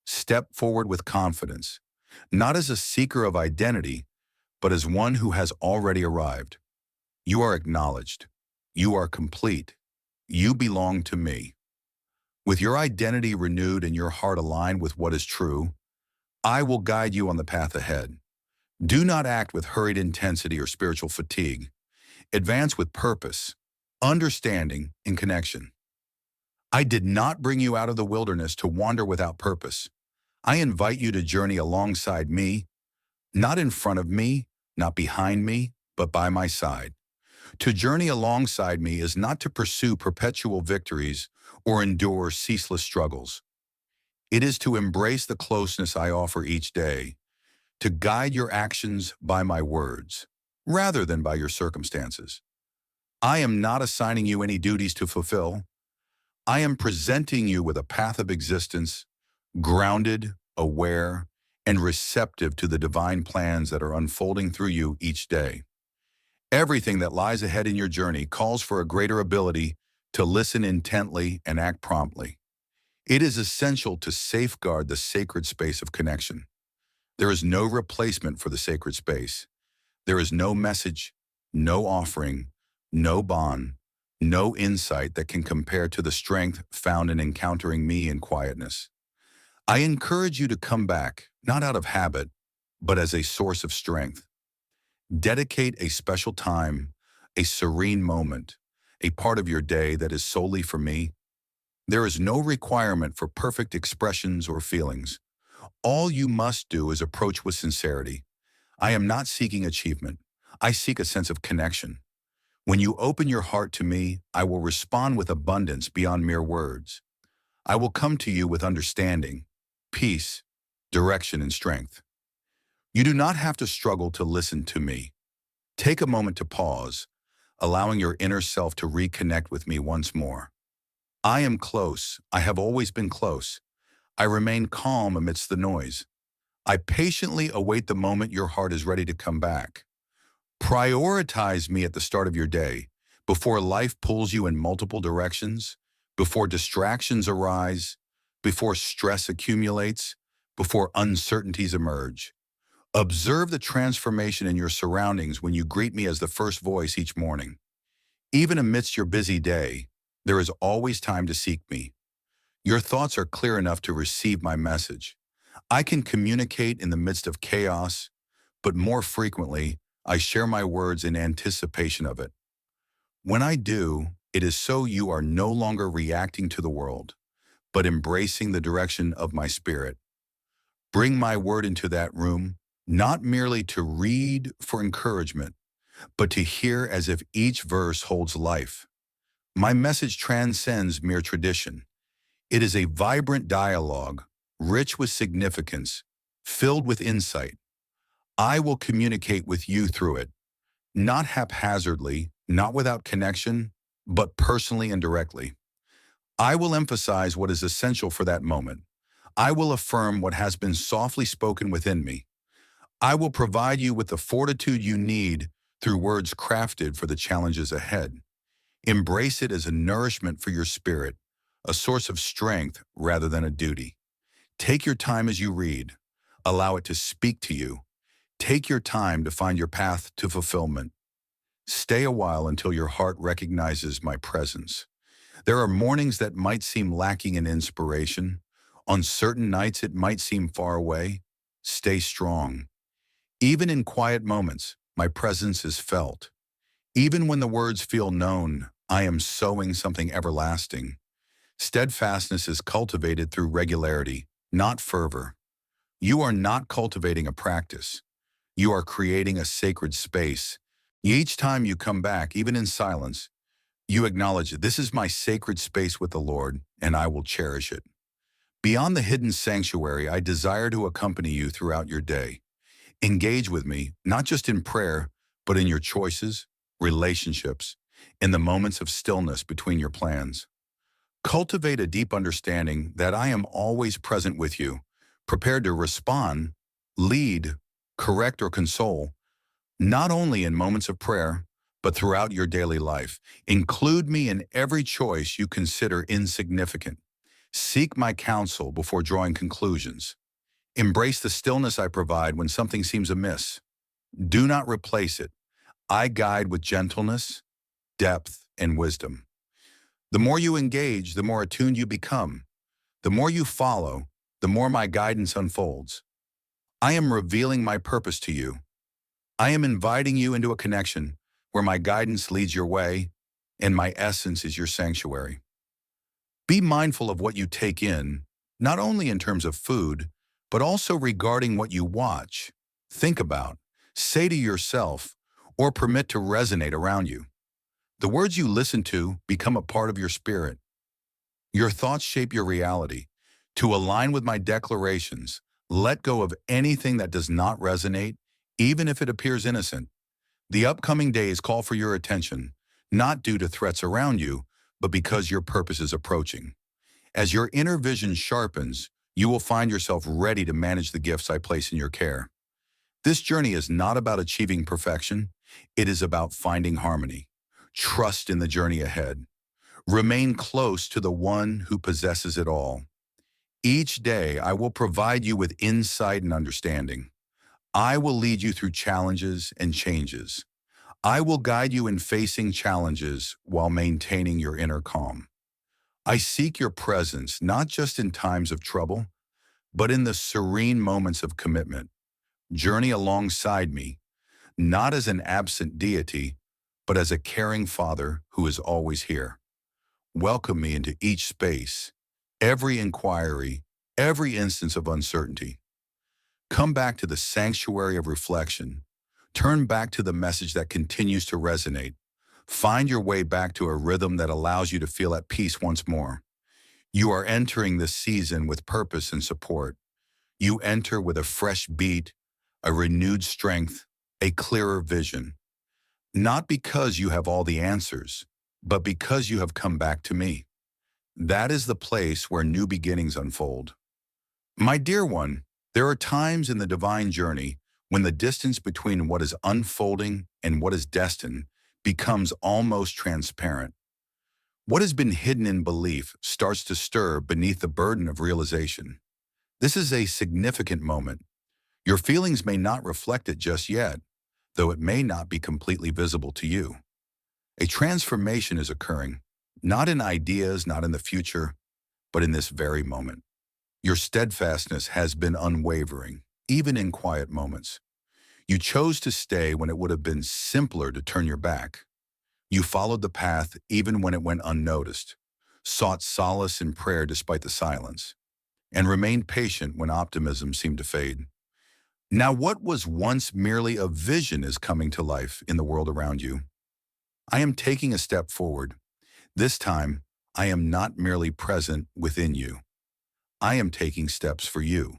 Step forward with confidence, not as a seeker of identity, but as one who has already arrived. You are acknowledged. You are complete. You belong to me. With your identity renewed and your heart aligned with what is true, I will guide you on the path ahead. Do not act with hurried intensity or spiritual fatigue. Advance with purpose, understanding, and connection. I did not bring you out of the wilderness to wander without purpose. I invite you to journey alongside me, not in front of me, not behind me, but by my side. To journey alongside me is not to pursue perpetual victories or endure ceaseless struggles. It is to embrace the closeness I offer each day, to guide your actions by my words, rather than by your circumstances. I am not assigning you any duties to fulfill. I am presenting you with a path of existence, grounded, aware, and receptive to the divine plans that are unfolding through you each day. Everything that lies ahead in your journey calls for a greater ability to listen intently and act promptly. It is essential to safeguard the sacred space of connection. There is no replacement for the sacred space. There is no message, no offering, no bond, no insight that can compare to the strength found in encountering me in quietness. I encourage you to come back, not out of habit, but as a source of strength. Dedicate a special time, a serene moment, a part of your day that is solely for me. There is no requirement for perfect expressions or feelings. All you must do is approach with sincerity. I am not seeking achievement. I seek a sense of connection. When you open your heart to me, I will respond with abundance beyond mere words. I will come to you with understanding, peace, direction, and strength. You do not have to struggle to listen to me. Take a moment to pause, allowing your inner self to reconnect with me once more. I am close. I have always been close. I remain calm amidst the noise. I patiently await the moment your heart is ready to come back. Prioritize me at the start of your day, before life pulls you in multiple directions, before distractions arise, before stress accumulates, before uncertainties emerge. Observe the transformation in your surroundings when you greet me as the first voice each morning. Even amidst your busy day, there is always time to seek me. Your thoughts are clear enough to receive my message. I can communicate in the midst of chaos, but more frequently, I share my words in anticipation of it. When I do, it is so you are no longer reacting to the world, but embracing the direction of my spirit. Bring my word into that room, not merely to read for encouragement, but to hear as if each verse holds life. My message transcends mere tradition. It is a vibrant dialogue, rich with significance, filled with insight. I will communicate with you through it, not haphazardly, not without connection, but personally and directly. I will emphasize what is essential for that moment. I will affirm what has been softly spoken within me. I will provide you with the fortitude you need through words crafted for the challenges ahead. Embrace it as a nourishment for your spirit, a source of strength rather than a duty. Take your time as you read. Allow it to speak to you. Take your time to find your path to fulfillment. Stay a while until your heart recognizes my presence. There are mornings that might seem lacking in inspiration. On certain nights it might seem far away. Stay strong. Even in quiet moments, my presence is felt. Even when the words feel known, I am sowing something everlasting. Steadfastness is cultivated through regularity, not fervor. You are not cultivating a practice. You are creating a sacred space. Each time you come back, even in silence, you acknowledge, this is my sacred space with the Lord, and I will cherish it. Beyond the hidden sanctuary, I desire to accompany you throughout your day. Engage with me, not just in prayer, but in your choices, relationships, in the moments of stillness between your plans. Cultivate a deep understanding that I am always present with you, prepared to respond, lead, correct, or console, not only in moments of prayer, but throughout your daily life. Include me in every choice you consider insignificant. Seek my counsel before drawing conclusions. Embrace the stillness I provide when something seems amiss. Do not replace it. I guide with gentleness, depth, and wisdom. The more you engage, the more attuned you become. The more you follow, the more my guidance unfolds. I am revealing my purpose to you. I am inviting you into a connection where my guidance leads your way and my essence is your sanctuary. Be mindful of what you take in, not only in terms of food, but also regarding what you watch, think about, say to yourself, or permit to resonate around you. The words you listen to become a part of your spirit. Your thoughts shape your reality. To align with my declarations, let go of anything that does not resonate, even if it appears innocent. The upcoming days call for your attention, not due to threats around you, but because your purpose is approaching. As your inner vision sharpens, you will find yourself ready to manage the gifts I place in your care. This journey is not about achieving perfection. It is about finding harmony. Trust in the journey ahead. Remain close to the one who possesses it all. Each day, I will provide you with insight and understanding. I will lead you through challenges and changes. I will guide you in facing challenges while maintaining your inner calm. I seek your presence not just in times of trouble, but in the serene moments of commitment. Journey alongside me, not as an absent deity, but as a caring father who is always here. Welcome me into each space, every inquiry, every instance of uncertainty. Come back to the sanctuary of reflection. Turn back to the message that continues to resonate. Find your way back to a rhythm that allows you to feel at peace once more. You are entering this season with purpose and support. You enter with a fresh beat, a renewed strength, a clearer vision. Not because you have all the answers, but because you have come back to me. That is the place where new beginnings unfold. My dear one, there are times in the divine journey when the distance between what is unfolding and what is destined becomes almost transparent. What has been hidden in belief starts to stir beneath the burden of realization. This is a significant moment. Your feelings may not reflect it just yet, though it may not be completely visible to you. A transformation is occurring, not in ideas, not in the future, but in this very moment. Your steadfastness has been unwavering, even in quiet moments. You chose to stay when it would have been simpler to turn your back. You followed the path even when it went unnoticed, sought solace in prayer despite the silence, and remained patient when optimism seemed to fade. Now, what was once merely a vision is coming to life in the world around you. I am taking a step forward. This time, I am not merely present within you. I am taking steps for you.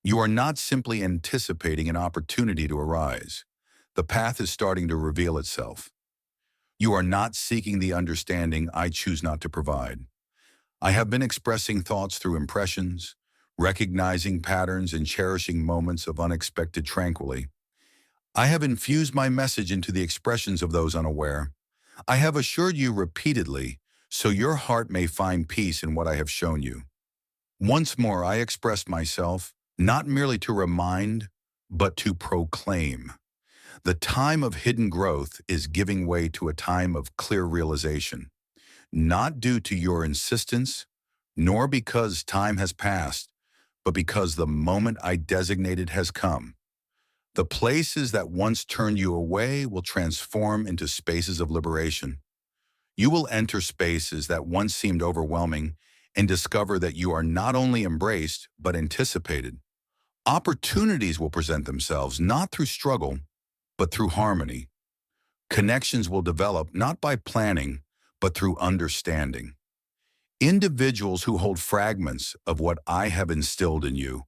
You are not simply anticipating an opportunity to arise. The path is starting to reveal itself. You are not seeking the understanding I choose not to provide. I have been expressing thoughts through impressions, recognizing patterns and cherishing moments of unexpected tranquility. I have infused my message into the expressions of those unaware. I have assured you repeatedly, so your heart may find peace in what I have shown you. Once more, I express myself, not merely to remind, but to proclaim. The time of hidden growth is giving way to a time of clear realization, not due to your insistence, nor because time has passed, but because the moment I designated has come. The places that once turned you away will transform into spaces of liberation. You will enter spaces that once seemed overwhelming and discover that you are not only embraced, but anticipated. Opportunities will present themselves not through struggle, but through harmony. Connections will develop not by planning, but through understanding. Individuals who hold fragments of what I have instilled in you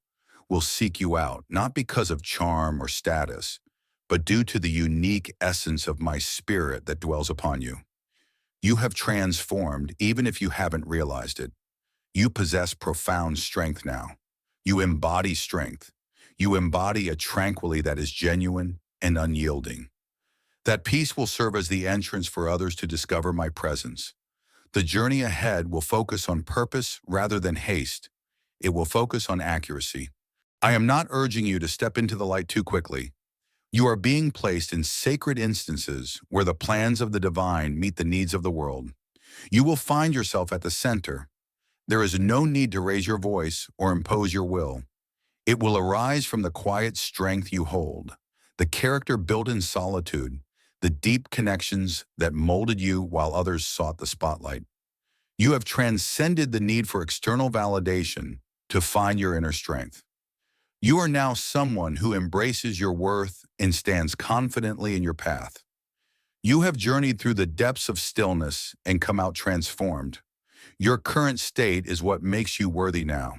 will seek you out, not because of charm or status, but due to the unique essence of my spirit that dwells upon you. You have transformed even if you haven't realized it. You possess profound strength now. You embody strength. You embody a tranquility that is genuine and unyielding. That peace will serve as the entrance for others to discover my presence. The journey ahead will focus on purpose rather than haste. It will focus on accuracy. I am not urging you to step into the light too quickly. You are being placed in sacred instances where the plans of the divine meet the needs of the world. You will find yourself at the center. There is no need to raise your voice or impose your will. It will arise from the quiet strength you hold, the character built in solitude, the deep connections that molded you while others sought the spotlight. You have transcended the need for external validation to find your inner strength. You are now someone who embraces your worth and stands confidently in your path. You have journeyed through the depths of stillness and come out transformed. Your current state is what makes you worthy now.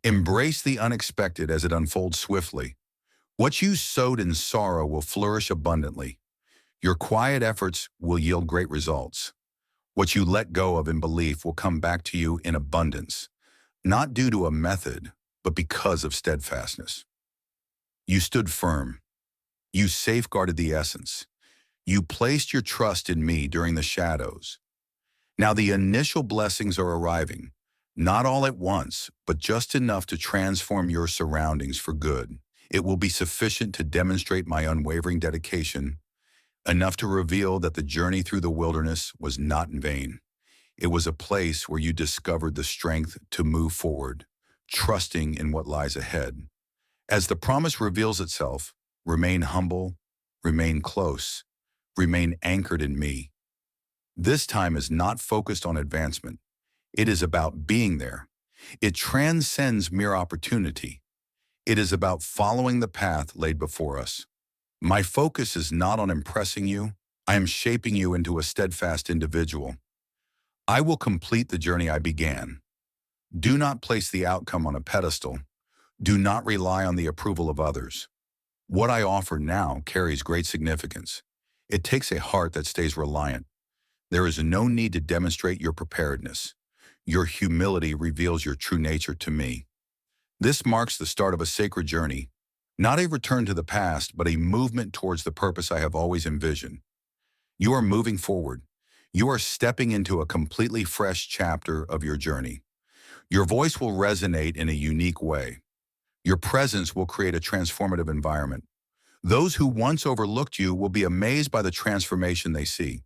Embrace the unexpected as it unfolds swiftly. What you sowed in sorrow will flourish abundantly. Your quiet efforts will yield great results. What you let go of in belief will come back to you in abundance, not due to a method, but because of steadfastness. You stood firm. You safeguarded the essence. You placed your trust in me during the shadows. Now the initial blessings are arriving, not all at once, but just enough to transform your surroundings for good. It will be sufficient to demonstrate my unwavering dedication, enough to reveal that the journey through the wilderness was not in vain. It was a place where you discovered the strength to move forward, trusting in what lies ahead. As the promise reveals itself, remain humble, remain close, remain anchored in me. This time is not focused on advancement. It is about being there. It transcends mere opportunity. It is about following the path laid before us. My focus is not on impressing you. I am shaping you into a steadfast individual. I will complete the journey I began. Do not place the outcome on a pedestal. Do not rely on the approval of others. What I offer now carries great significance. It takes a heart that stays reliant. There is no need to demonstrate your preparedness. Your humility reveals your true nature to me. This marks the start of a sacred journey, not a return to the past, but a movement towards the purpose I have always envisioned. You are moving forward. You are stepping into a completely fresh chapter of your journey. Your voice will resonate in a unique way. Your presence will create a transformative environment. Those who once overlooked you will be amazed by the transformation they see.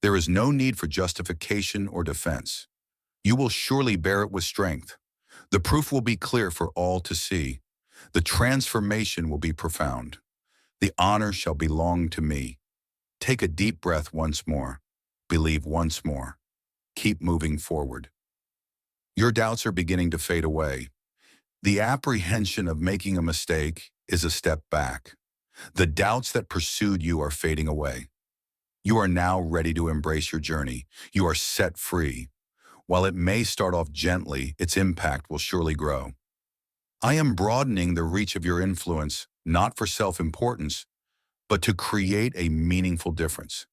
There is no need for justification or defense. You will surely bear it with strength. The proof will be clear for all to see. The transformation will be profound. The honor shall belong to me. Take a deep breath once more. Believe once more. Keep moving forward. Your doubts are beginning to fade away. The apprehension of making a mistake is a step back. The doubts that pursued you are fading away. You are now ready to embrace your journey. You are set free. While it may start off gently, its impact will surely grow. I am broadening the reach of your influence, not for self-importance, but to create a meaningful difference.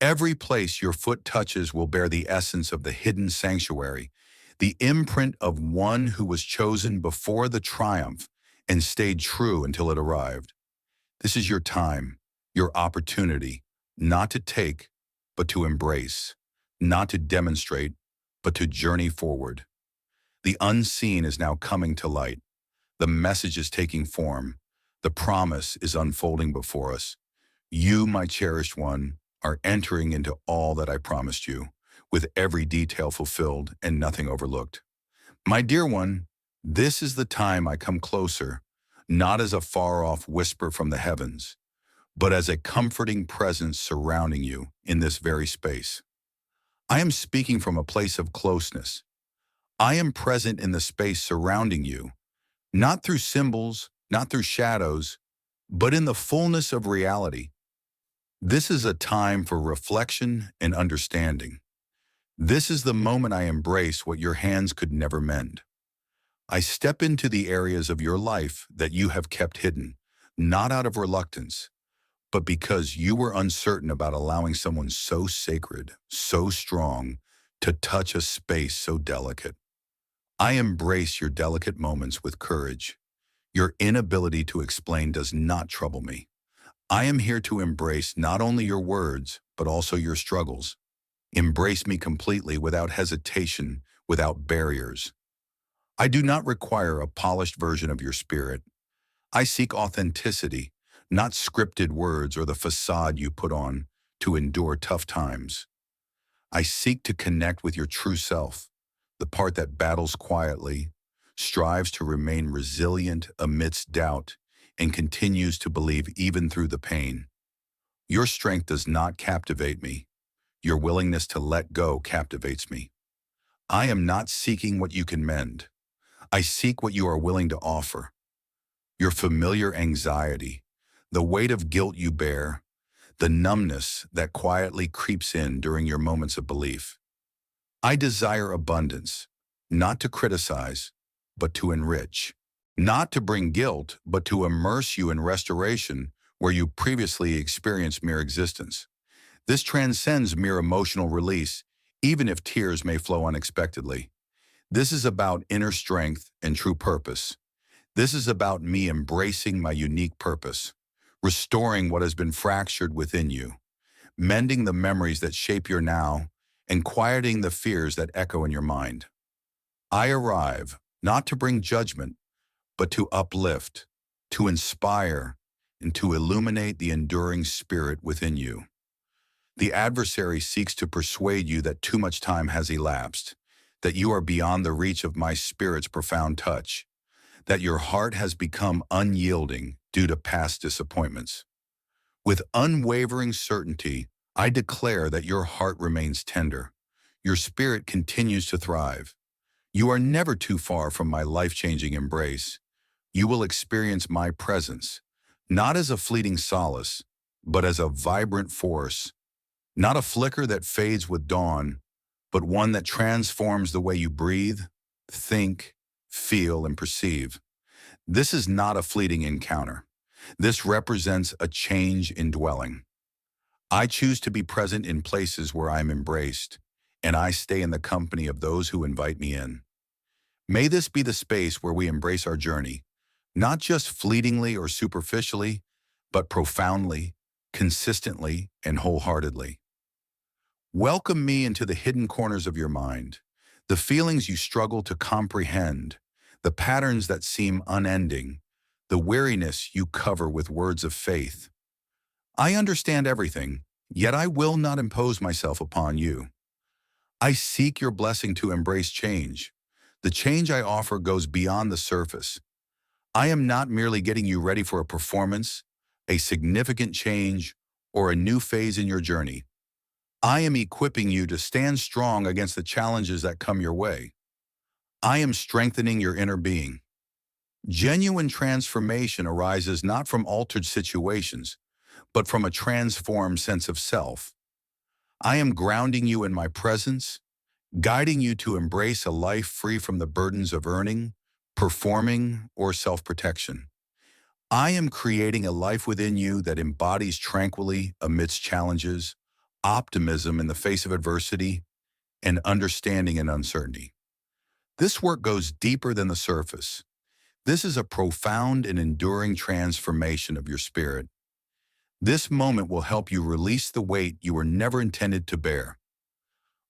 Every place your foot touches will bear the essence of the hidden sanctuary, the imprint of one who was chosen before the triumph and stayed true until it arrived. This is your time, your opportunity, not to take, but to embrace, not to demonstrate, but to journey forward. The unseen is now coming to light. The message is taking form. The promise is unfolding before us. You, my cherished one, are entering into all that I promised you, with every detail fulfilled and nothing overlooked. My dear one, this is the time I come closer, not as a far-off whisper from the heavens, but as a comforting presence surrounding you in this very space. I am speaking from a place of closeness. I am present in the space surrounding you, not through symbols, not through shadows, but in the fullness of reality. This is a time for reflection and understanding. This is the moment I embrace what your hands could never mend. I step into the areas of your life that you have kept hidden, not out of reluctance, but because you were uncertain about allowing someone so sacred, so strong, to touch a space so delicate. I embrace your delicate moments with courage. Your inability to explain does not trouble me. I am here to embrace not only your words, but also your struggles. Embrace me completely without hesitation, without barriers. I do not require a polished version of your spirit. I seek authenticity, not scripted words or the facade you put on to endure tough times. I seek to connect with your true self, the part that battles quietly, strives to remain resilient amidst doubt, and continues to believe even through the pain. Your strength does not captivate me. Your willingness to let go captivates me. I am not seeking what you can mend. I seek what you are willing to offer. Your familiar anxiety, the weight of guilt you bear, the numbness that quietly creeps in during your moments of belief. I desire abundance, not to criticize, but to enrich. Not to bring guilt, but to immerse you in restoration where you previously experienced mere existence. This transcends mere emotional release, even if tears may flow unexpectedly. This is about inner strength and true purpose. This is about me embracing my unique purpose, restoring what has been fractured within you, mending the memories that shape your now, and quieting the fears that echo in your mind. I arrive not to bring judgment, but to uplift, to inspire, and to illuminate the enduring spirit within you. The adversary seeks to persuade you that too much time has elapsed, that you are beyond the reach of my spirit's profound touch, that your heart has become unyielding due to past disappointments. With unwavering certainty, I declare that your heart remains tender. Your spirit continues to thrive. You are never too far from my life-changing embrace. You will experience my presence, not as a fleeting solace, but as a vibrant force, not a flicker that fades with dawn, but one that transforms the way you breathe, think, feel, and perceive. This is not a fleeting encounter. This represents a change in dwelling. I choose to be present in places where I am embraced, and I stay in the company of those who invite me in. May this be the space where we embrace our journey, not just fleetingly or superficially, but profoundly, consistently, and wholeheartedly. Welcome me into the hidden corners of your mind, the feelings you struggle to comprehend, the patterns that seem unending, the weariness you cover with words of faith. I understand everything, yet I will not impose myself upon you. I seek your blessing to embrace change. The change I offer goes beyond the surface. I am not merely getting you ready for a performance, a significant change, or a new phase in your journey. I am equipping you to stand strong against the challenges that come your way. I am strengthening your inner being. Genuine transformation arises not from altered situations, but from a transformed sense of self. I am grounding you in my presence, guiding you to embrace a life free from the burdens of earning, performing, or self-protection. I am creating a life within you that embodies tranquility amidst challenges, optimism in the face of adversity, and understanding in uncertainty. This work goes deeper than the surface. This is a profound and enduring transformation of your spirit. This moment will help you release the weight you were never intended to bear.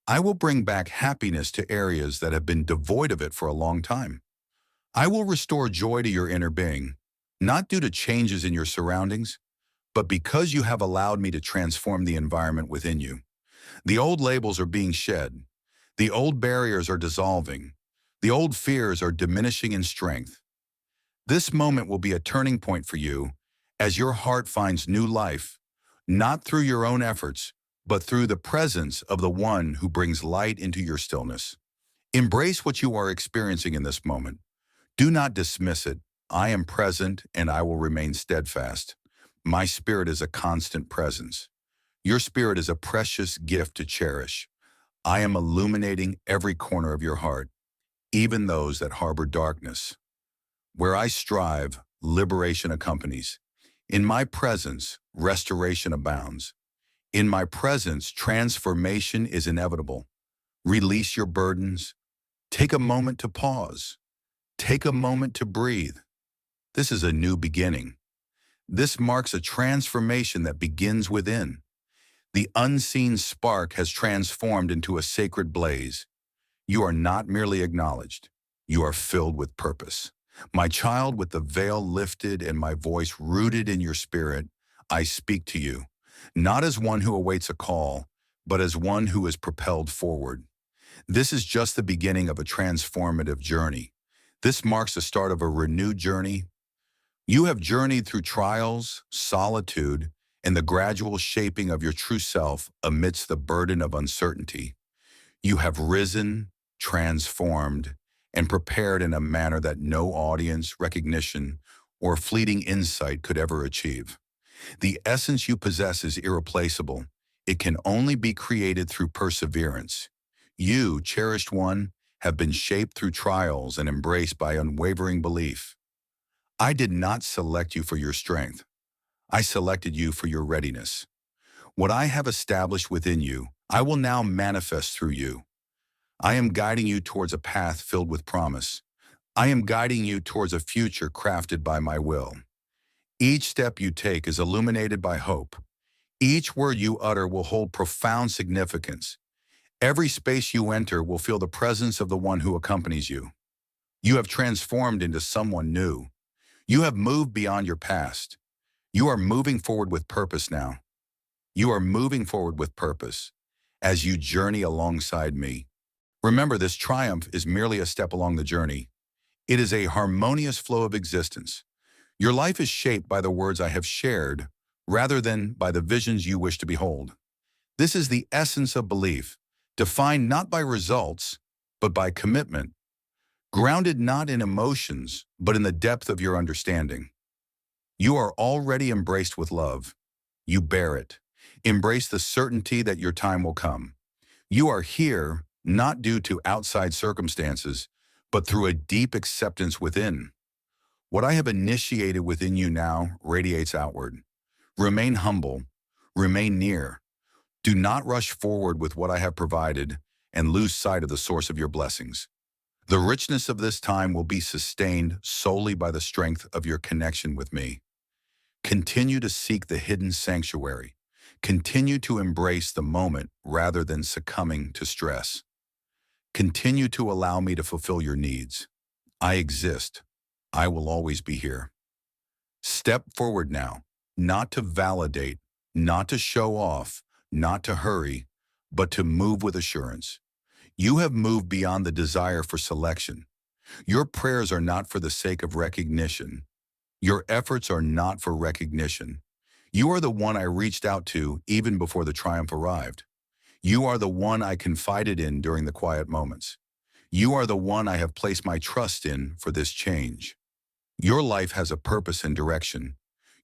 I will bring back happiness to areas that have been devoid of it for a long time. I will restore joy to your inner being, not due to changes in your surroundings, but because you have allowed me to transform the environment within you. The old labels are being shed. The old barriers are dissolving. The old fears are diminishing in strength. This moment will be a turning point for you as your heart finds new life, not through your own efforts, but through the presence of the one who brings light into your stillness. Embrace what you are experiencing in this moment. Do not dismiss it. I am present and I will remain steadfast. My spirit is a constant presence. Your spirit is a precious gift to cherish. I am illuminating every corner of your heart, even those that harbor darkness. Where I strive, liberation accompanies. In my presence, restoration abounds. In my presence, transformation is inevitable. Release your burdens. Take a moment to pause. Take a moment to breathe. This is a new beginning. This marks a transformation that begins within. The unseen spark has transformed into a sacred blaze. You are not merely acknowledged. You are filled with purpose. My child, with the veil lifted and my voice rooted in your spirit, I speak to you, not as one who awaits a call, but as one who is propelled forward. This is just the beginning of a transformative journey. This marks the start of a renewed journey. You have journeyed through trials, solitude, and the gradual shaping of your true self amidst the burden of uncertainty. You have risen, transformed, and prepared in a manner that no audience, recognition, or fleeting insight could ever achieve. The essence you possess is irreplaceable. It can only be created through perseverance. You, cherished one, have been shaped through trials and embraced by unwavering belief. I did not select you for your strength. I selected you for your readiness. What I have established within you, I will now manifest through you. I am guiding you towards a path filled with promise. I am guiding you towards a future crafted by my will. Each step you take is illuminated by hope. Each word you utter will hold profound significance. Every space you enter will feel the presence of the one who accompanies you. You have transformed into someone new. You have moved beyond your past. You are moving forward with purpose now. You are moving forward with purpose as you journey alongside me. Remember, this triumph is merely a step along the journey. It is a harmonious flow of existence. Your life is shaped by the words I have shared rather than by the visions you wish to behold. This is the essence of belief, defined not by results, but by commitment, grounded not in emotions, but in the depth of your understanding. You are already embraced with love. You bear it. Embrace the certainty that your time will come. You are here not due to outside circumstances, but through a deep acceptance within. What I have initiated within you now radiates outward. Remain humble. Remain near. Do not rush forward with what I have provided and lose sight of the source of your blessings. The richness of this time will be sustained solely by the strength of your connection with me. Continue to seek the hidden sanctuary. Continue to embrace the moment rather than succumbing to stress. Continue to allow me to fulfill your needs. I exist. I will always be here. Step forward now, not to validate, not to show off, not to hurry, but to move with assurance. You have moved beyond the desire for selection. Your prayers are not for the sake of recognition. Your efforts are not for recognition. You are the one I reached out to even before the triumph arrived. You are the one I confided in during the quiet moments. You are the one I have placed my trust in for this change. Your life has a purpose and direction.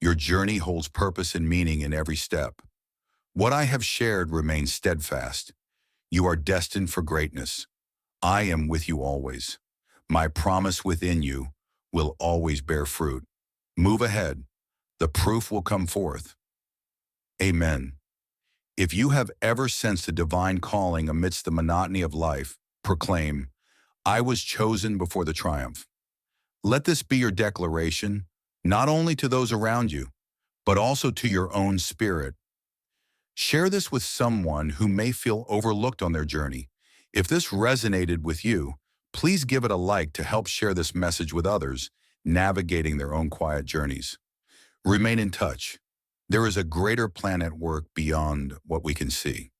Your journey holds purpose and meaning in every step. What I have shared remains steadfast. You are destined for greatness. I am with you always. My promise within you will always bear fruit. Move ahead. The proof will come forth. Amen. If you have ever sensed a divine calling amidst the monotony of life, proclaim, I was chosen before the triumph. Let this be your declaration, not only to those around you, but also to your own spirit. Share this with someone who may feel overlooked on their journey. If this resonated with you, please give it a like to help share this message with others navigating their own quiet journeys. Remain in touch. There is a greater plan at work beyond what we can see.